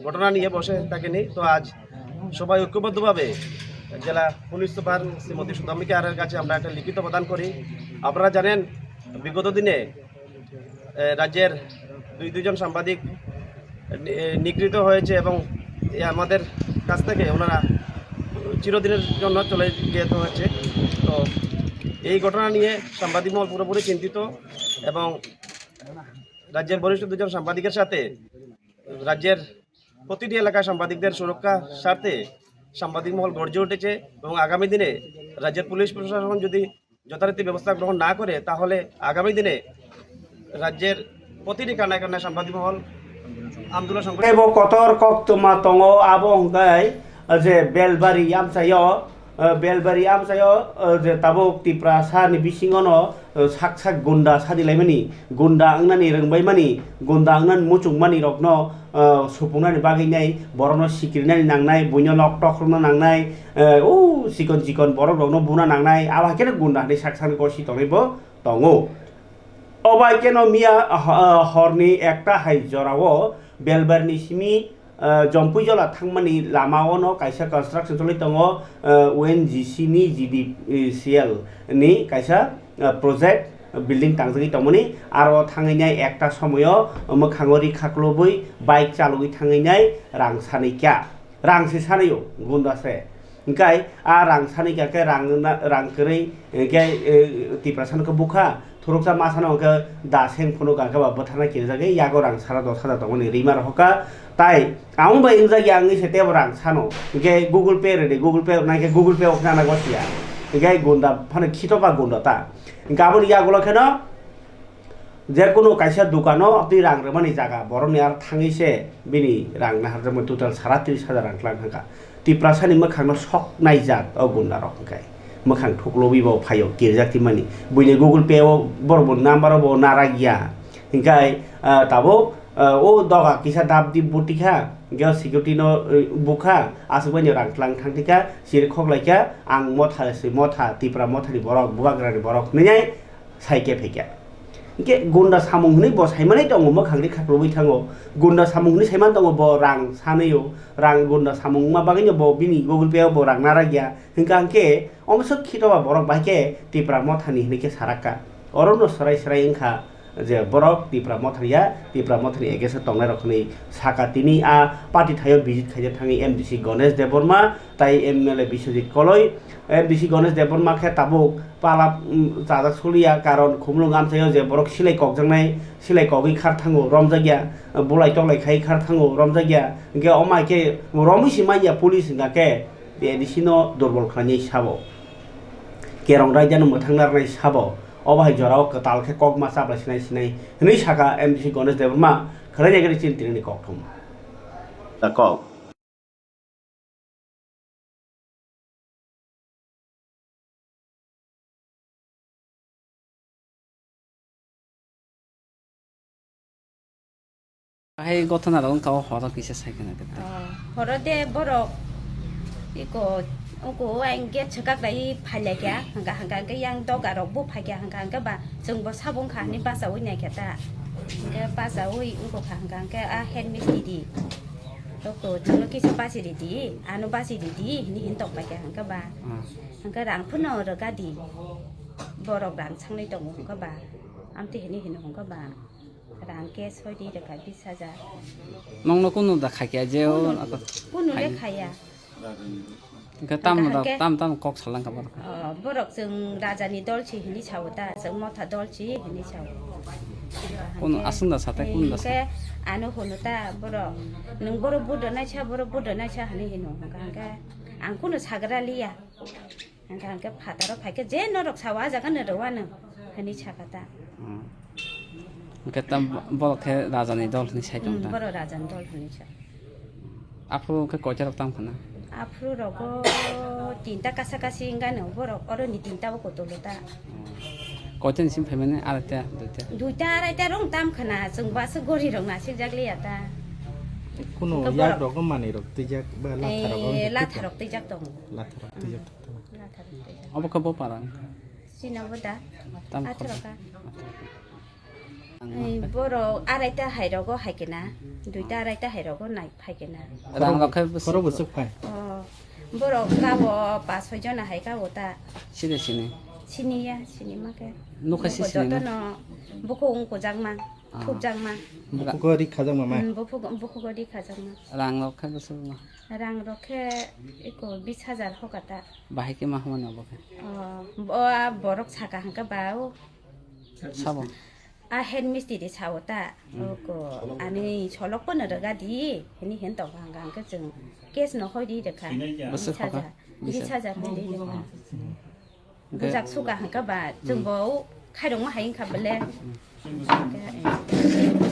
ঘটনা নিয়ে বসে থাকেনি। তো আজ সবাই ঐক্যবদ্ধভাবে জেলা পুলিশ সুপার শ্রীমতী সুদামিকা আরের কাছে আমরা একটা লিখিত প্রদান করি। আপনারা জানেন বিগত দিনে রাজ্যের দুইজন সাংবাদিক নিগৃহীত হয়েছে এবং আমাদের কাছ থেকে ওনারা চিরদিনের জন্য চলে যেতে হয়েছে। তো এই ঘটনা নিয়ে সাংবাদিক মহল পুরোপুরি চিন্তিত এবং রাজ্যের বরিষ্ঠ দুজন সাংবাদিকের সাথে রাজ্যের প্রতিটি এলাকার সাংবাদিকদের সুরক্ষার স্বার্থে সাংবাদিক মহল গর্জে উঠেছে এবং আগামী দিনে রাজ্যের পুলিশ প্রশাসন যদি যথারীতি ব্যবস্থা গ্রহণ না করে তাহলে আগামী দিনে রাজ্যের প্রতিটি কানায় কানায় সাংবাদিক মহল আন্দোলন সংগঠিত কতর কক্তমা তঙ্গ আবো হংকাই যে বেলবারি আমসাयो जे ताबो तिप्रा सानि बिसिङनो साक गुन्डा सादिलायमानि गुन्डा आंनानि रोंबायमानि गुन्डा आंनानि मुचुंमानि रकनो सुपुंनानि बागैनाय बरनो सिकिरनानि नांनाय बयनो नक टख्रमना नांनाय ओ चिकन चिकन बरक रकनो बुना नांनाय आबाकेनो गुन्डा हानि साकसानि गसि तंनायबो दङो अबाय केनो मिया हरनि एकटा हाइजराव बेलबारिनि सिमि जम्पुइजला थांमानि लामावनो कायसा कन्स्ट्राक्शन चलै दङ ONGC नि GDCL नि कायसा प्रजेक्ट बिल्डिं तांजोगै दंमोनि आरो थांनाय एकटा समायाव मोखाङरि खाख्लबै बाइक चालुगै थांनाय रां सानैक्या रांसे सानैयो गुन्दासे ओंखाय आ रां सानैक्याके रां करै के तिप्रासानखौ बुखा थुरुकसा मासानोके दासें फुनु गांखा बथाना किरजागे यागो रां सारा 10,000 दंमोनि रिमार हका ताई आउं बाय इंजागी आंनि सेते रां सानो के गूगल पे रे गूगल पे नाके गूगल पे ओखना ना गसिया গাই গুন্ডা ফানে খিতবা গুন্ডা তা গাবন ইয়াগুলো কেন যে কোনো কাইসা দোকানও আপনি রাং রেমানি জায়গা বড় নেয়ার থাঙিছে বিনি রাং নাহার যেমন টোটাল 37,000 রাं लाख हांका तिप्रासानि मोखांनो सक नायजात अ गुन्डा रखंखाय मोखां थुकलबिबाव फायो गिरजाति मानि बुइने गुगल पे बरब नाम्बाराव नारा गिया हिंखाय ताबो ओ दगा किसा दाब दिब बुटिखा गे सिकिउरिटि नो बुखा आसुबानि रांख्लां थांतिका सिर खगलायका आं मथा तिप्रा मथानि बरक बुगाग्रानि बरक नैयाय साइके फेके के गुन्डा सामुंनि बसायमानै दङ मोखांनि खाख्लबि थाङो गुन्डा सामुंनि सायमान दङ ब रां सानैयो रां गुन्डा सामुं मा बागैनो ब बिनि गुगल पे ब रां नारा गिया हिंका अंके अमसो खितबा बरक बाके तिप्रा मथानि हिनेके साराका अरनो सराय सराय इंखा जे बरक तिप्रा मथानि एगेसे तंनाय रखनि साकातिनि आ पार्टी थायो विजिट खाइजे थाङि एमडीसी गणेश देबबर्मा ताई एमएलए बिश्वजित कलय एमडीसी गणेश देबबर्मा खे ताबो पाला जाजा सलिया कारण खुमलुं आमसायाव जे बरक सिलाय कगजोंनाय सिलाय कगै खार थाङो रमजागिया बुलाय तलाय खाइ खार थाङो रमजागिया के अमाके रमिसि माइया पुलिस गाके एडिसिनो दुर्बल खानि साबो केरं रायजानो मोथांनारनाय साबो अबाहाय जराव कतालखे कग मा साबला सिनाय नै साका एमडीसी गणेश देबबर्मा खराय गेरि चिन्तिनि कगथुम दा कग hay gotona dong kau horo kisa saikana kata horo de borok iko ungko ang get chakak dai phalya kya hanga ke yang doga rok bu phakya hanga ba jung bo sabung kha ni ba sawi nya kata ke ba sawi ungko hanga ke a hand mistri di to jung ki sa ba si di anu ba si di ni hin tok ba kya hanga ba hanga rang phuno ro ga di borok rang changnai dong hanga ba amti ni hin hanga ba rang ke soi di ka 20,000 nong no kuno da khakya jeo kuno le khaya ka tam kok salang ka bar borok jeng rajani dolchi hini chawta jeng motha dolchi hini chaw kuno asung da satai kuno da ke anu honuta borok nung borok budo na cha hani hino ka ang kuno sagra liya ang ka phataro phaike je norok sawa jaga ne rowana hani chakata ka tam bol ke rajani dol ni sai tong da borok rajani dol hini cha apu ke kojar tam khana afro rogo tinta kasakasi ingano borok oro ni tinta ko tolota kojar sim famene arata duita araita rong tam khana jungba se gori rong na sik jakli ata kuno yak rok mani rok tijak ba la tharok tijak tong obo ka bo parang sinaboda tam atroka borok araita hairogo haikena duita araita hairogo nai haikena rang rok khoro busuk phai borok kabo 5-6 jona haika ota sini sini make nuka sini no buku ungko jangma thup jangma buku ko ri khajang mama buku ko ri khajangma rang rok ka busu rang rokhe eko 20,000 hokata bahai ke mahmana boke borok saka hangka bau sabo a hand mistri chawta ko ani cholok pon raga di heni hen to hanga ka jeng case no hoi di de kha bisa hoi di kha bujak suka hanga ba jeng bau khai dong ma hain kha bele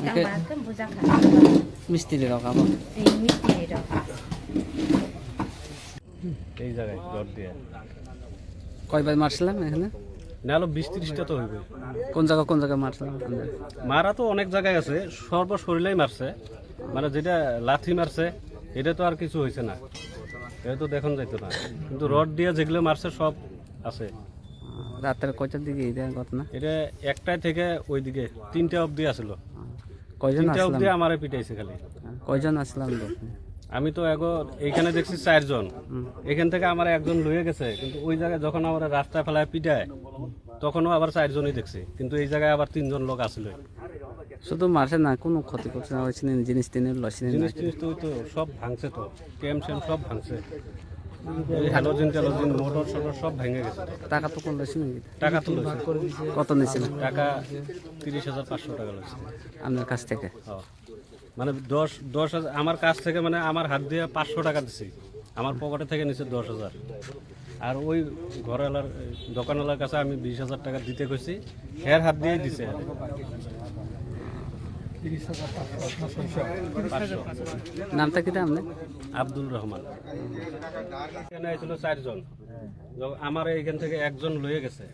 kang ba kan bujak kha mistri rok abo mistri rok এই জায়গায় rod দিয়ে কয়বার মারছিলাম এখানে নালো 20-30টা তো হইবে কোন জায়গা মারছিলাম মারা তো অনেক জায়গায় আছে সর্বশরীরেই মারছে মানে যেটা লাথি মারছে এটা তো আর কিছু হয়েছে না এটা তো দেখুন যাইতো না কিন্তু রড দিয়ে যেগুলো মারছে সব আছে রাতের কয়টার দিকে এটা ঘটনা এটা একটাই থেকে ওইদিকে 3টা অবধি আসছিল কয়জন 3টা অবধি আমারে পিটাইছে খালি কয়জন আসলাম আমি তো এইখানে দেখছি 4 জন এখান থেকে আমার একজন লয়ে গেছে কিন্তু ওই জায়গায় যখন আমরা রাস্তায় ফেলায় পিটায় তখনও আবার 4 জনই দেখছি কিন্তু এই জায়গায় আবার 3 জন লোক আসছিল শুধু মারছে না কোনো ক্ষতি করছে না ওইখানে জিনিস টিনের লসিনে জিনিস তো সব ভাঙছে তো ক্যাম সব ভাঙছে হ্যালোজিন মোটর সব ভেঙে গেছে টাকা তো কোন লসিনে টাকা তো লইছে কত নিছিল টাকা 30,500 টাকা লইছে আপনার কাছ থেকে মানে 10,000 আমার কাছ থেকে মানে আমার হাত দিয়ে 500 টাকা দিছি আমার পকেটে থেকে নিচে 10,000 আর ওই ঘরওয়ালার দোকানওয়ালার কাছে আমি 20,000 টাকা দিতে কইছি, এর হাত দিয়ে দিছে। নামটা কি আপনি? আব্দুল রহমান। এখানে ছিল 4 জন, আমার এইখান থেকে একজন লয়ে গেছে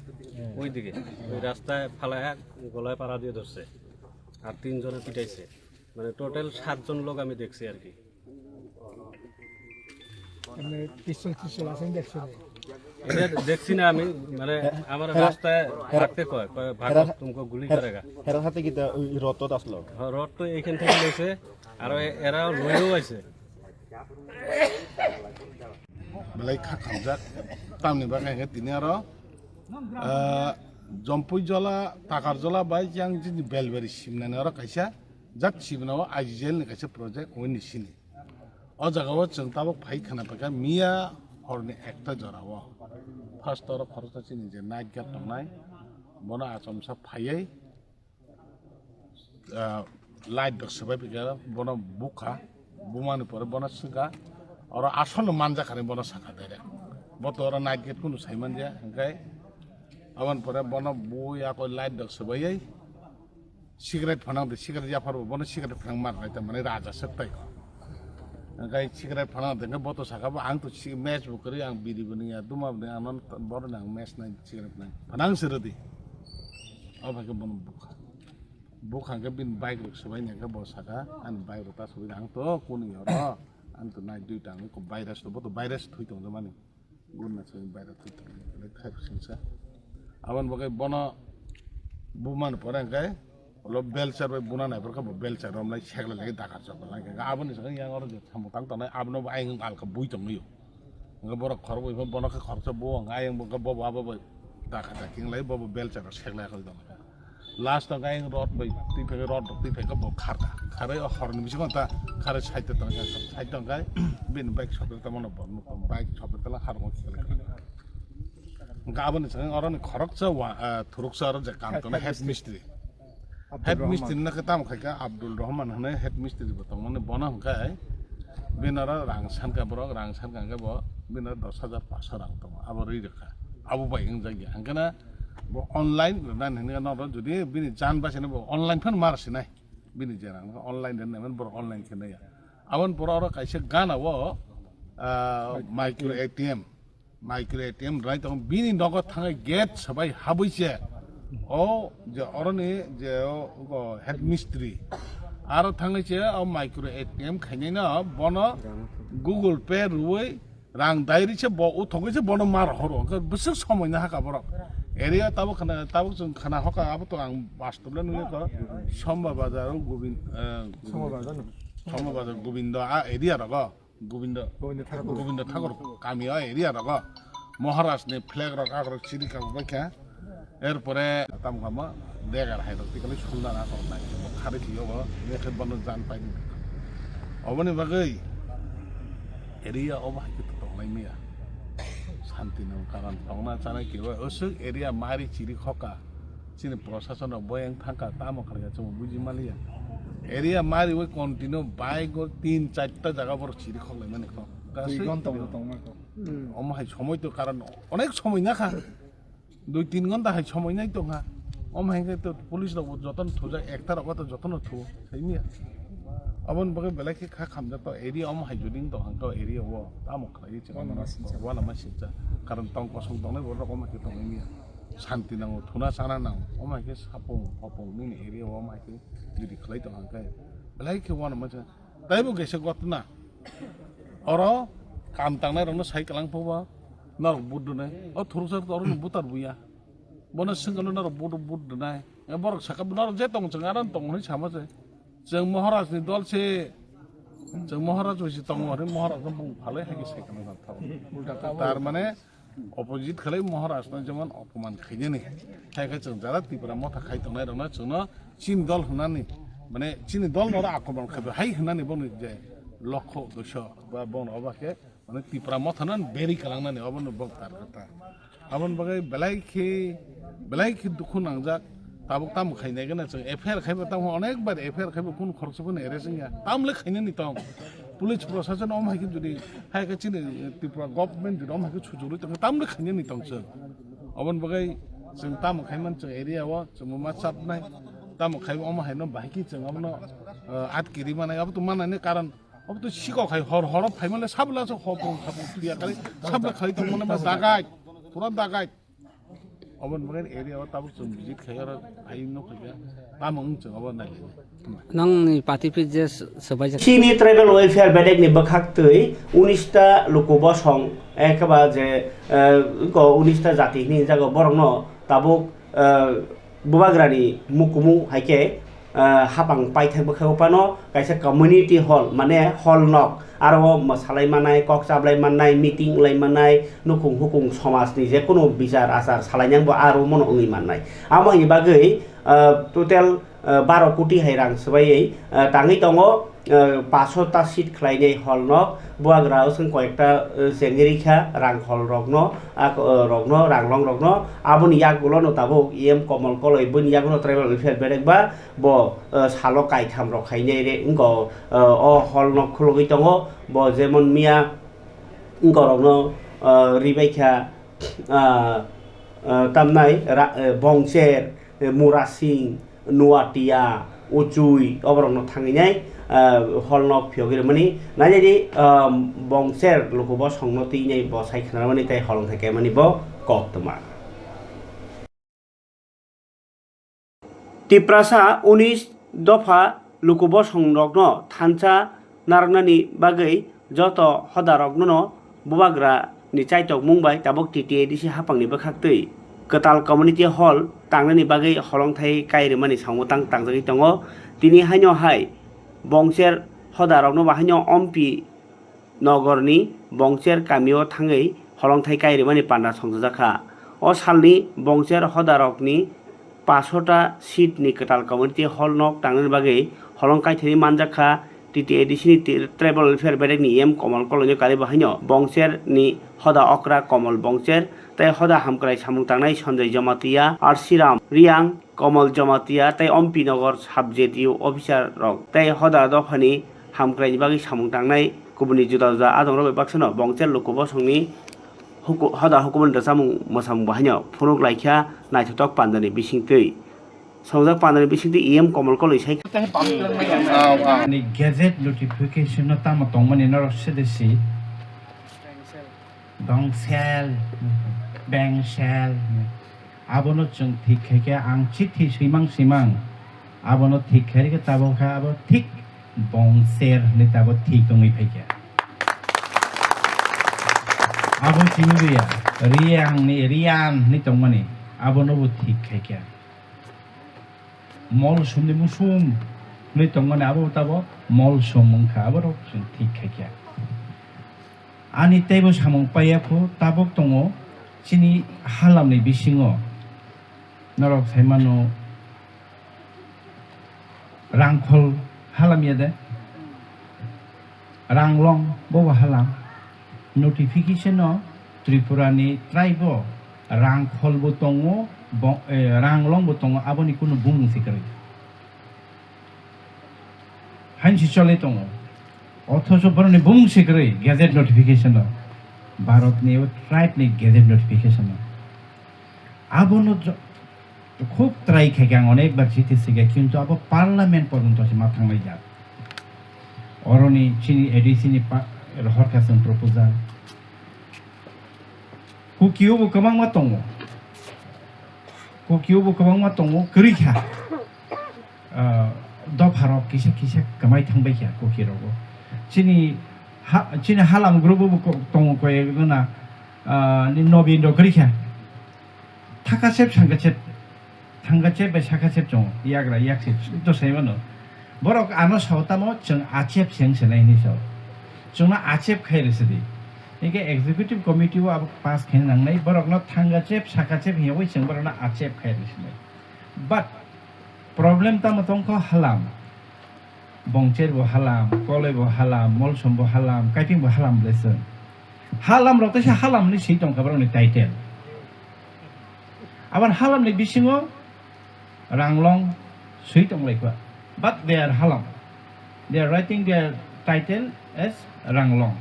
ওইদিকে, ওই রাস্তায় ফালায় গলায় পাড়া দিয়ে ধরছে, আর 3 জনে পিটাইছে। মানে টোটাল 7 জন লোক আমি দেখছি আর কি। এটা দেখছি না আমি, মানে আমার রাস্তায় থাকতে কয় ভাগত তোমাকে গুলি করেগা। এর হাতে কি রত আসলো? রড তো এইখান থেকে লইছে, আর এরাও লয়েও আছে। বেলাই খামজাক তামনি বাগাই তিনি আর জম্পুই জলা টাকার জলা by yang jadi belberi simnani ora kaisa jat simnawa ajel ni kaisa project oni sini o jagawo chung tabok phai khana paka miya horni ekta jorawo first ora khorcha chini je night gap tongnai bona achomsa phaiai light dok sabai pika bona buka bumani pore bona suga ora asol manja khane bona saka dere boto ora night gate kunu saiman dia engkai awan pore bona bui ako light dok sabai cigarette phanang de cigarette ya faru bona cigarette phanang mar nai ta mane raja saktai ko engkai cigarette phanang de boto saka ba ang to match bu kari ang bidi bani ya duma de anon bor nang match nai cigarette nai phanang sirodi aba ke bona buka bukan ke bin bike ruk sabai ne ke bo saka an bike ruk ta sabai ang to kuni ora an to nai duita ang ko virus to boto virus thui tong mani gunna sai virus thui tong le khai singsa awan bagai bona buman pore kai lo belchar bai buna nai perka belchar rom lai segla lagi dakar chok lai ka abon sang yang ora je thamuk tang tanai abno ba aing al ka bui tong yo nga bora khor boi bona ka khor cha bo nga aing bo ka bo ba ba dakar ta king lai bo belchar segla ka dong last tang aing rod bai ti phe rod ti phe ka bo khar ka khare o khor ni bisiko ta khare saite tang ka saite tang kai bin bike shop ta mono bo bike shop ta la khar mo segla गाबन संग अरन खरक छ थुरुक sir जे काम त head मिस्त्री न के ताम खका अब्दुल रहमान हने हेड मिस्त्री बत मने बना हका है बिनर रांगसान का बरक रांगसान का ब बिनर 10,500 रां त अब रै रखा अब बाइङ जागी हंगना ऑनलाइन रन हने न जदि बिनि जान बासेने ऑनलाइन फन मारसे नाय बिनि जेरा ऑनलाइन ने मन बर ऑनलाइन के नया अवन पर और कैसे गाना वो माइक्रो एटीएम राइट हम बिनि नगद थांगे गेट सबाई हाबैसे ओ जे अरनि जे ओ हेड मिस्त्री आरो थांगैसे ओ माइक्रो एटीएम खाइने न बन गूगल पे रुइ रां दाइरिसे ब उथगैसे बन मार हरो बस समय ना हाका बरक एरिया ताबो जों खाना हका आबो तो आं वास्तवले नुयो क समबा बाजार गोविंद आ एरिया रग गोविंद ठाकुर कामिया एरिया रग महाराज ने फ्लैग रक आगर चिरी का बका एरपरे ताम खामा देगार हाय रक तिकले सुलना ना करनाय खारि थियो ब नेखे बन जान पाइ अबनि बगै एरिया अब हाय त तंनाय मिया शान्ति न कारण तंना चानाय के असु एरिया मारि चिरी खका चिनि प्रशासन बयं थाका ताम खरगा छ बुझि मालिया एरिया मारि वे कन्टिन्यू बाइक 3-4টা জায়গা পর চিরি খলাই মানে গাছই ঘন্টা তো অমহাই সময় তো কারণ অনেক সময় না খা 2-3 ঘন্টা হাই সময় নাই তো খা অমহাই তো পুলিশ র যতন থুজা একটার অগত যতন থু সেইমিয়া अबन बगे बेलाके खा खामजा तो एरिया अमहाई जुदिं तो हांक एरिया व ताम खलाई छ वाला मासिचा कारण तंग कसं तंनाय बर रकम के तो मिया शान्ति नांगौ थुना साना नांगौ अमाइके सापं हपं नि एरिया अमाइके जुदि खलाई तो हांका बेलाके वान मजा ताइबो गेसे गतना अर काम तांनाय रनो साइकलां पवा नर बुदने अ थुरसर तो रनो बुतार बुया बन सिंगल नर बुद नाय बरक साका नर जे तंग जंगारन तंग नि सामाजे जों महाराज नि दल से जों महाराज होइसे तंग हरे महाराज बुं फाले हागे साइकलां थाव तार माने अपोजिट खाले महाराज जेमन अपमान खाइने नि थाइखा जों जारा तिपुरा मथा खाइतंनाय रना जोंन चीन दल होनानै माने चीन दल नरा आक्रमण खाबे हाय होनानै बन जे लक्ष्य उद्देश्य बा बन अबाके माने तिपुरा मथान बेरि खालांनानै अबन बक्तार कथा अबन बगै बेलायखि दुखु नांजाक ताबुक ताम खाइनाय गना जों एफआईआर खाइबा ताम अनेक बार एफआईआर खाइबा कोन खरसबो ने एरे जोंया तामले खाइने नि ताम पुलिस प्रशासन अम हाइकिन जुदि हाइका चिनि त्रिपुरा गभर्नमेंट जुदि अम हाइको छुजुरु तंग तामनो खाइने नि तंग अबन बगै जों ताम खाइमान जों एरियाव जों मा साबनाय ताम खाइ अम हाइनो बाइकि जों अमनो आतकिरि मानाय अब तो मानायनि कारण अब तो सिगाव खाइ हर हर फाइमाले साबला जो हबं खाबं क्लिया खालि साबला खालि तंग माने दागाय पुरा दागाय अबन बगै एरियाव ताबो जों विजिट खाइ आरो आइनो खाइया तामं जों अब नाय नंनि पार्टी जे सबाय चीनी ट्राइबल वेलफेयर बेडेक नि बखाक्तै 19टा लोकबसं एकबा जे 19टा जातिनि जागा बरंनो ताबो बुबाग्रानि मुकुमु हाइके हाबां पाइथाय बखावपानो काइसे कम्युनिटी हॉल माने हॉल नक आरो मसालाय मानाय कक चाबलाय मानाय मीटिंग लाय मानाय नुकुं हुकुं समाजनि जे कोनो बिचार आसार सालायनांबो आरो मन ओंनि मानाय आमानि बागै टोटल 12 कोटी हाइरां सबायै ताङै दङ 500टा सीट खलायनाय हल न बुआग्रा जों कयेकटा जेंगेरिखा रां हल रगनो रांलं रगनो आबुनि यागुलो न ताबो एम कमल कलय बुनि यागुलो ट्राइबल वेलफेयर बेरेकबा ब सालो काइथाम रखायनाय रे इंगो अ हल न खुलगै दङ ब जेमन मिया इंगो रगनो रिबाइखा तामनाय बंसेर मुरासिं नुवाटिया उचुई अबरंनो थांगिनाय हलनक फियोगिर माने नायदि बंसेर लोकबो संनति नै ब साइखना माने ताइ हलं थाके माने ब कक्तमा तिप्रासा 19 दफा लोकबो संरग्न थानसा नारनानि बागै जत हदारग्न बुबाग्रा नि चाइतक मुंबाय ताबक टिटिए दिसि हापांनि बखाक्तै कताल कम्युनिटी हॉल तांनानि बागै हलंथाय काइरमानि सावतां तांजगै दङ तिनि हाइनो हाय बंसेर हदारगनो बाहाइनो अम्पी नगरनि बंसेर गामियाव थाङै हलंथाय काइरमानि पान्डा संजाखा अ सालनि बंसेर हदारगनि 500टा सीटनि कताल कम्युनिटी हॉल नक तांनानि बागै हलं काइथानि मानजाखा टिटिए दिसिनि ट्राइबल वेलफेयर बेरेकनि एम कमल कलनि कारि बाहाइनो बंसेरनि हदा अक्रा कमल बंसेर ताई हदा हामक्राय सामुं तांनाय सञ्जय जमातिया आरसिराम रियां कमल जमातिया ताई अम्पी नगर साबजेक्टिव अफिसार रक ताई हदा दफानि हामक्रायनि बागै सामुं तांनाय गुबुननि जुदा जुदा आदं रबे बाक्सनो बंसेर लोकबो संनि हदा हुकुमन दसामुं मोसामुं बाहायनो फुरुक लाइखा नायथतक पान्दानि बिसिंतै संजाक पान्दानि बिसिंतै एम कमल कलय साइ नि गेजेट नोटिफिकेशन ताम तंमनि नरक सेदेसि दंसेल बेंसेल आबनो जों ठीक खायके आं चिठी सिमां आबनो ठीक खायके ताबो खा आबो ठीक बंसेर नि ताबो ठीक दङै फायके आबो चिनुबिया रियान नि तंमनि आबनो बो ठीक खायके मल सुमनि मुसुम नि तंमनि आबो ताबो मल सुमखा आबो जों ठीक खायके आनि तेबो सामुं पायाखौ ताबक दङ चिनि हालामनि बिसिङाव नरक साइमानो रांखल हालामिया दे रांलं बबा हालाम नोटिफिकेशन त्रिपुरानि ट्राइब रांखलबो दङ रांलंबो दङ आबोनि कुनु बुंसै करे हानसि चले दङ अथच बरनि बुंसै करे गेजेट नोटिफिकेशन भारतनि ट्राइबनि गेजेट नोटिफिकेशन आबोनो खूब ट्राई खायके आं अनेक बार जितेसिगे किन्तु अब पार्लामेंट पर्यन्तसिम थांनाय जा अरनि चिनि एडिसिनि हरखासन प्रपोजाल कुकियोबो गोबां मा दङ गोरैखा दफाराव किसे कमाय थांबायखा कुकिरावबो चिनि हालाम ग्रुपबो दङ कयगोना नि नबिन्द गोरैखा थाखासेब थांगासेब बे साखासेब दङ याग्रा याकसे दसायमानो बरक आनो सावतामो जों आचेब सेंसनायनि साव जोंना आचेब खायरसदि एके एग्जीक्यूटिव कमिटी अब पास खेन नांनाय बरकनो थांगासेब साखासेब हेवै जों बरकनो आचेब खायरसनाय बाट प्रॉब्लेम ता मतंको हालाम बंचेरबो हालाम कलेबो हालाम मलसमबो हालाम काइपिंबो हालाम लेसन हालाम रतसे हालामनि सि दंखा बरकनि टाइटेल आबार हालामनि बिसिङाव रांलं सै दंलायखा but they are halam they are writing their title as Ranglong.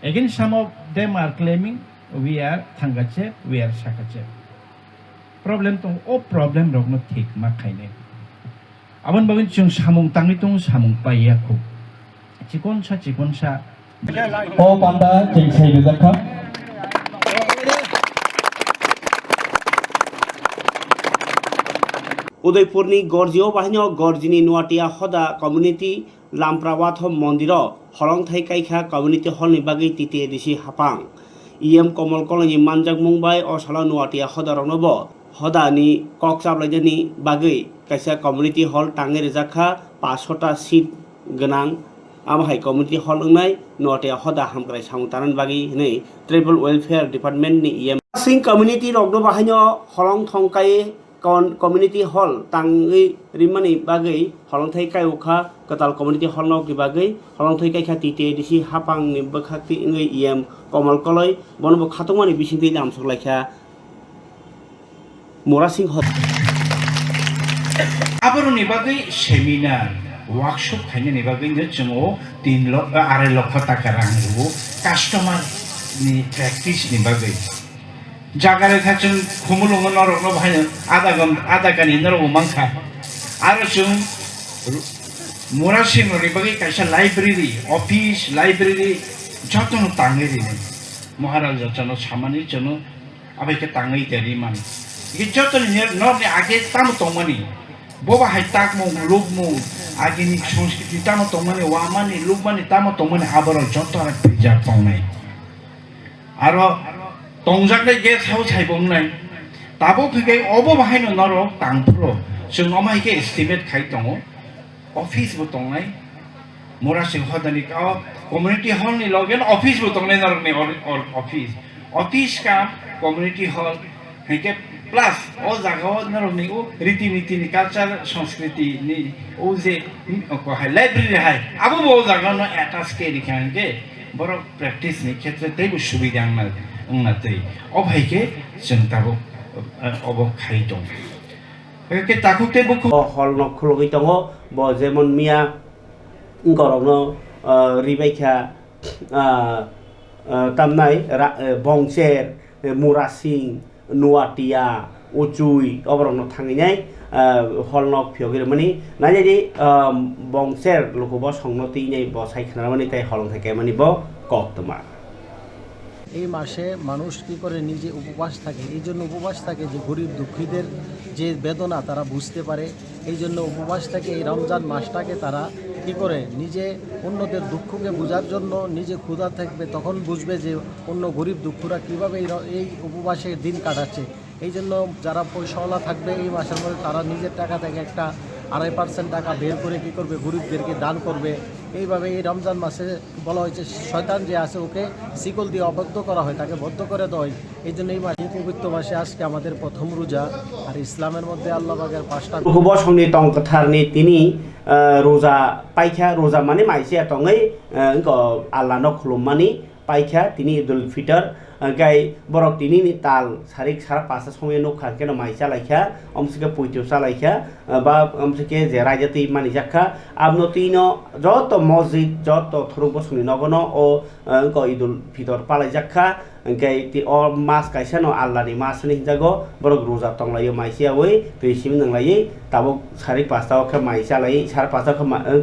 Again, some of them are claiming we are Thangachep, we are Shakachep. Problem tong o problem rok no thik ma khaine. Abon bagin chung samung tangi tung samung paiya khu. Chikon sa O panda jingsai duzakha. উদয়পুরনি গর্জিও বাহিনী গর্জিনি নুয়াটিয়া হদা community লামপ্রাওয়াথম মন্দির হলংথাই কাইখা community হলনি বাগै তিতে দিছি হাপাং EM কমল colony মানজাক Mumbai অসালা নুয়াটিয়া হদা রনব হদানি ককচাবলাইজানি বাগै কাইসা community hall টাঙে রেজাখা 500টা seat गोनां আমহাই community hall নাই নুয়াটিয়া হদা হামগ্রাই সামুতারান বাগै नै tribal welfare department नि EM Singh community রগদো বাহিনী Hollong থংকাই community hall tangi rimani bagai holongthai kaiukha katal community hall nok ni bagai holongthai kaikha tite disi hapang ni bakhakti ngai em komal koloi bonbo khatungmani bisingti nam soklaikha morasing hot aboroni bagai seminar workshop khaine ni bagai ne jungo 3 lakh 2.5 lakh taka rangbu customer ni practice ni bagai জাগারে থাকছেন খুমুলুঙ্গ নরক ভাই আধা গানি নরক মাংখা আরো চুন মোরাসিং বাকি কাইসা library office library যতন তাঙে দিনে মহারাজ যতন সামানির জন্য আবেকে তাঙাই দেরি মান যতন নরনে আগে তাম তমানি বোবা হাই তাকমু লুকমু আগেনি সংস্কৃতি তাম তমানি ওয়ামানি লুকমানি তাম তমানি আবার যত আর প্রিজার তংনাই আরো Tongjakle guest house hai bongnai tabo phike obo bahaino naro tangpro sung omai ke estimate khai tongo office bo tongnai mora sing hodani ka community hall ni logen office bo tongnai naro ni office ka community hall heke plus o jaga naro ni o riti niti ni culture sanskriti ni o je ko hai library hai abo bo jaga no attach ke dikhange boro practice ni khetre tei bo subidha na Ungatei, obhaike jentabo obokhai dong. Ke takute buku hol nok khulogoi tongo bo jemon mia ngorongno ribaikha tamnai bongser murasing nuatia uchui oborongno thanginai hol nok phiogir mani najadi bongser lokobo songnoti nei bo saikhnara mani tai holong thake mani bo koktoma এই মাসে মানুষ কি করে নিজে উপবাস থাকে এই জন্য উপবাস থাকে যে গরিব দুঃখীদের যে বেদনা তারা বুঝতে পারে এই জন্য উপবাস থাকে এই রমজান মাসটাকে তারা কি করে নিজে অন্যদের দুঃখকে বোঝার জন্য নিজে ক্ষুধা থাকবে তখন বুঝবে যে অন্য গরিব দুঃখরা কীভাবে এই উপবাসে দিন কাটাচ্ছে এই জন্য যারা পয়সাওয়ালা থাকবে এই মাসের মধ্যে তারা নিজের টাকা থেকে একটা 2.5% টাকা বের করে কি করবে গরিবদেরকে দান করবে এইভাবে এই রমজান মাসে বলা হয়েছে শয়তান যে আছে ওকে শিকল দিয়ে অবদ্ধ করা হয় তাকে বদ্ধ করে দেওয়া হয় এই জন্য এই মাসে পবিত্র মাসে আজকে আমাদের প্রথম রোজা আর ইসলামের মধ্যে আল্লাহ পাকের 5টা উপবাসনি টংকথারনি তিনি রোজা পাইখা রোজা মানে মাইসে টঙै আল্লাহ ন খুলুমমানি পাইখা তিনি ঈদুল ফিতর গাই বরক তিনি তাল সারিক সারা পাঁচটা সময় নখা কেন মাইসা লাইখা অমসিকে পৈতেওসা লাইখা বা অমসিকে যে রাইজাতি মানি জাখা আমনো তিন যত মসজিদ যত থরুবসনি নগন ও ঈদুল ফিতর পালাই জাখা গাই ও মাস কাইসা ন আল্লাহনি মাসনি জাগো বরক রোজা টংলাইयो মাইসিয়া ওই তুইসিম নংলাইयै তাবক সারিক পাঁচটা খা মাইসা লাই সারা পাঁচটা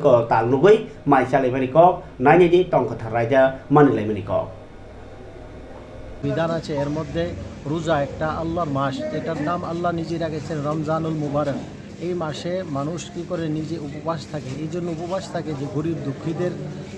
খা তাল নুগৈ মাইসা লাইমানি কক নাইনি টংকথার রাইজা মানি লাইমানি কক বিধান আছে এর মধ্যে রোজা একটা আল্লাহর মাস এটার নাম আল্লাহ নিজে রেখেছেন রমজানুল মুবারক এই মাসে মানুষ কি করে নিজে উপবাস থাকে এই জন্য উপবাস থাকে যে গরিব দুঃখীদের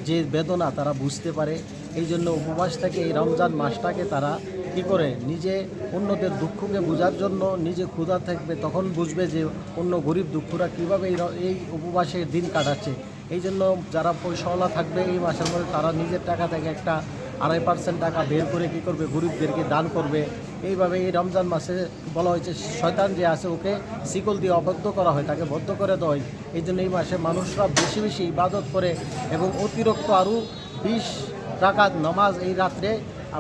যে বেদনা তারা বুঝতে পারে এই জন্য উপবাস থাকে এই রমজান মাসটাকে তারা কি করে নিজে অন্যদের দুঃখকে বোঝার জন্য নিজে ক্ষুধা থাকবে তখন বুঝবে যে অন্য গরিব দুঃখরা কীভাবে এই উপবাসে দিন কাটাচ্ছে এই জন্য যারা পয়সাওয়ালা থাকবে এই মাসের মধ্যে তারা নিজের টাকা থেকে একটা 2.5% টাকা বের করে কি করবে গরিবদেরকে দান করবে এইভাবে এই রমজান মাসে বলা হয়েছে শয়তান যে আছে ওকে শিকল দিয়ে অবদ্ধ করা হয় তাকে বদ্ধ করে দেওয়া হয় এই জন্য এই মাসে মানুষরা বেশি বেশি ইবাদত করে এবং অতিরিক্ত আরও 20 রাকাত নামাজ এই রাত্রে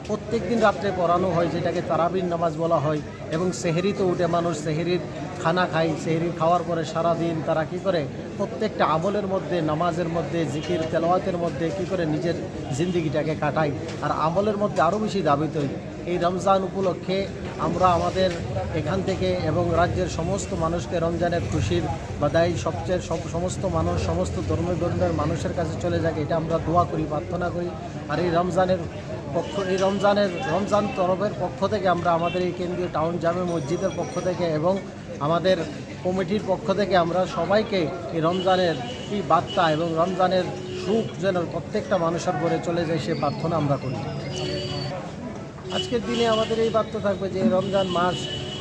প্রত্যেক দিন রাত্রে পড়ানো হয় যেটাকে তারাবির নামাজ বলা হয় এবং সেহরিতে উঠে মানুষ সেহরির খানা খায়, সেহরি খাওয়ার পরে সারাদিন তারা কি করে প্রত্যেকটা আমলের মধ্যে, নামাজের মধ্যে, জিকির তেলাওয়াতের মধ্যে কি করে নিজের জিন্দিগিটাকে কাটায়। আর আমলের মধ্যে আরও বেশি দাবিত হই। এই রমজান উপলক্ষে আমরা আমাদের এখান থেকে এবং রাজ্যের সমস্ত মানুষকে রমজানের খুশির বাদাই সমস্ত মানুষ, সমস্ত ধর্মের মানুষের কাছে চলে যাক, এটা আমরা দোয়া করি, প্রার্থনা করি। আর এই রমজান তরফের পক্ষ থেকে আমরা আমাদের এই কেন্দ্রীয় টাউন জামে মসজিদের পক্ষ থেকে এবং আমাদের কমিটির পক্ষ থেকে আমরা সবাইকে এই রমজানের এই বার্তা এবং রমজানের সুখ যেন প্রত্যেকটা মানুষের ঘরে চলে যায় সে প্রার্থনা আমরা করি। আজকের দিনে আমাদের এই বার্তা থাকবে যে রমজান মাস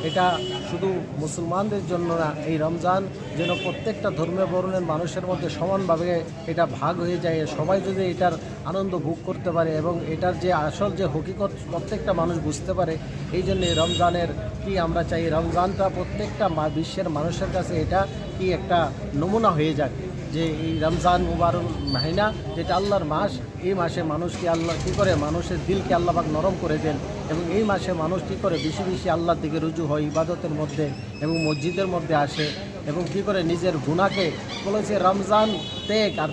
এটা শুধু মুসলমানদের জন্য না, এই রমজান যেন প্রত্যেকটা ধর্মীয় বর্ণের মানুষের মধ্যে সমানভাবে এটা ভাগ হয়ে যায়, সবাই যদি এটার আনন্দ ভোগ করতে পারে এবং এটার যে আসল যে হকিকত প্রত্যেকটা মানুষ বুঝতে পারে। এই জন্য রমজানের কি আমরা চাই রমজানটা প্রত্যেকটা বিশ্বের মানুষের কাছে এটা কি একটা নমুনা হয়ে যাক যে এই রমজান মুবারক মাহিনা যেটা আল্লাহর মাস, এই মাসে মানুষকে আল্লাহ কী করে মানুষের দিলকে আল্লাহ পাক নরম করে দেন এবং এই মাসে মানুষ কী করে বেশি বেশি আল্লাহর দিকে রুজু হয়, ইবাদতের মধ্যে এবং মসজিদের মধ্যে আসে এবং কী করে নিজের গুনাহকে বলেছে রমজান ত্যাগ। আর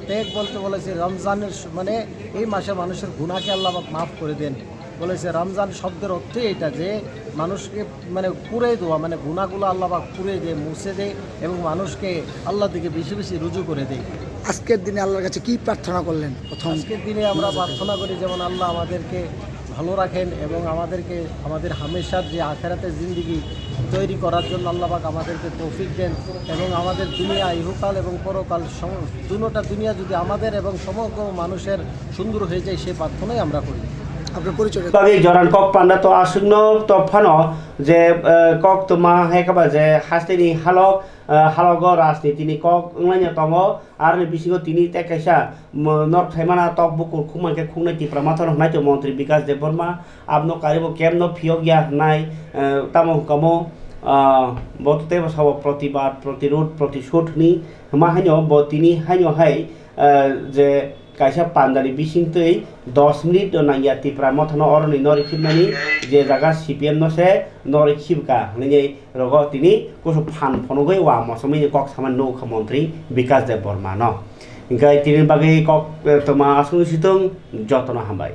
ত্যাগ বলতে বলেছে রমজানের মানে এই মাসে মানুষের গুনাহকে আল্লাহ পাক মাফ করে দেন। বলেছে রমজান শব্দের অর্থই এটা যে মানুষকে মানে পুড়ে দেওয়া, মানে গুনাহগুলো আল্লাহ পাক পুড়ে দেয়, মুছে দেয় এবং মানুষকে আল্লাহর দিকে বেশি বেশি রুজু করে দেয়। আজকের দিনে আল্লাহর কাছে কি প্রার্থনা করলেন? আজকের দিনে আমরা প্রার্থনা করি যেমন আল্লাহ আমাদেরকে ভালো রাখেন এবং আমাদেরকে আমাদের হামেশার যে আখেরাতের জিন্দিগি তৈরি করার জন্য আল্লাহ পাক আমাদেরকে তৌফিক দেন এবং আমাদের দুনিয়া ইহকাল এবং পরকাল দুটোটা দুনিয়া যদি আমাদের এবং সমগ্র মানুষের সুন্দর হয়ে যায় সেই প্রার্থনাই আমরা করি। Joran kok panda to asungno to phano je kok to ma hekaba je hastini halogo rasni tini kok nglanya tongo arni bisingo tini tekaisa nor thaimana tok bukur khumake khungnai ti pramathon hnai to mantri Bikas Debbarma abno karibo kemno phiogya hnai tamo kamo botute sawo protibad protirod protishodh ni mahanyo botini hanyo hai je kaisa pandari bisingtui 10 minit nangya ti pramothon oroni nori khibnani je jaga CPM no se nori khibka ngai rogo tini koso phan phonogoi wa mosomai kok saman no khamantri Bikas Debbarma no ingai tini bagai kok toma asung situng jotno hambai।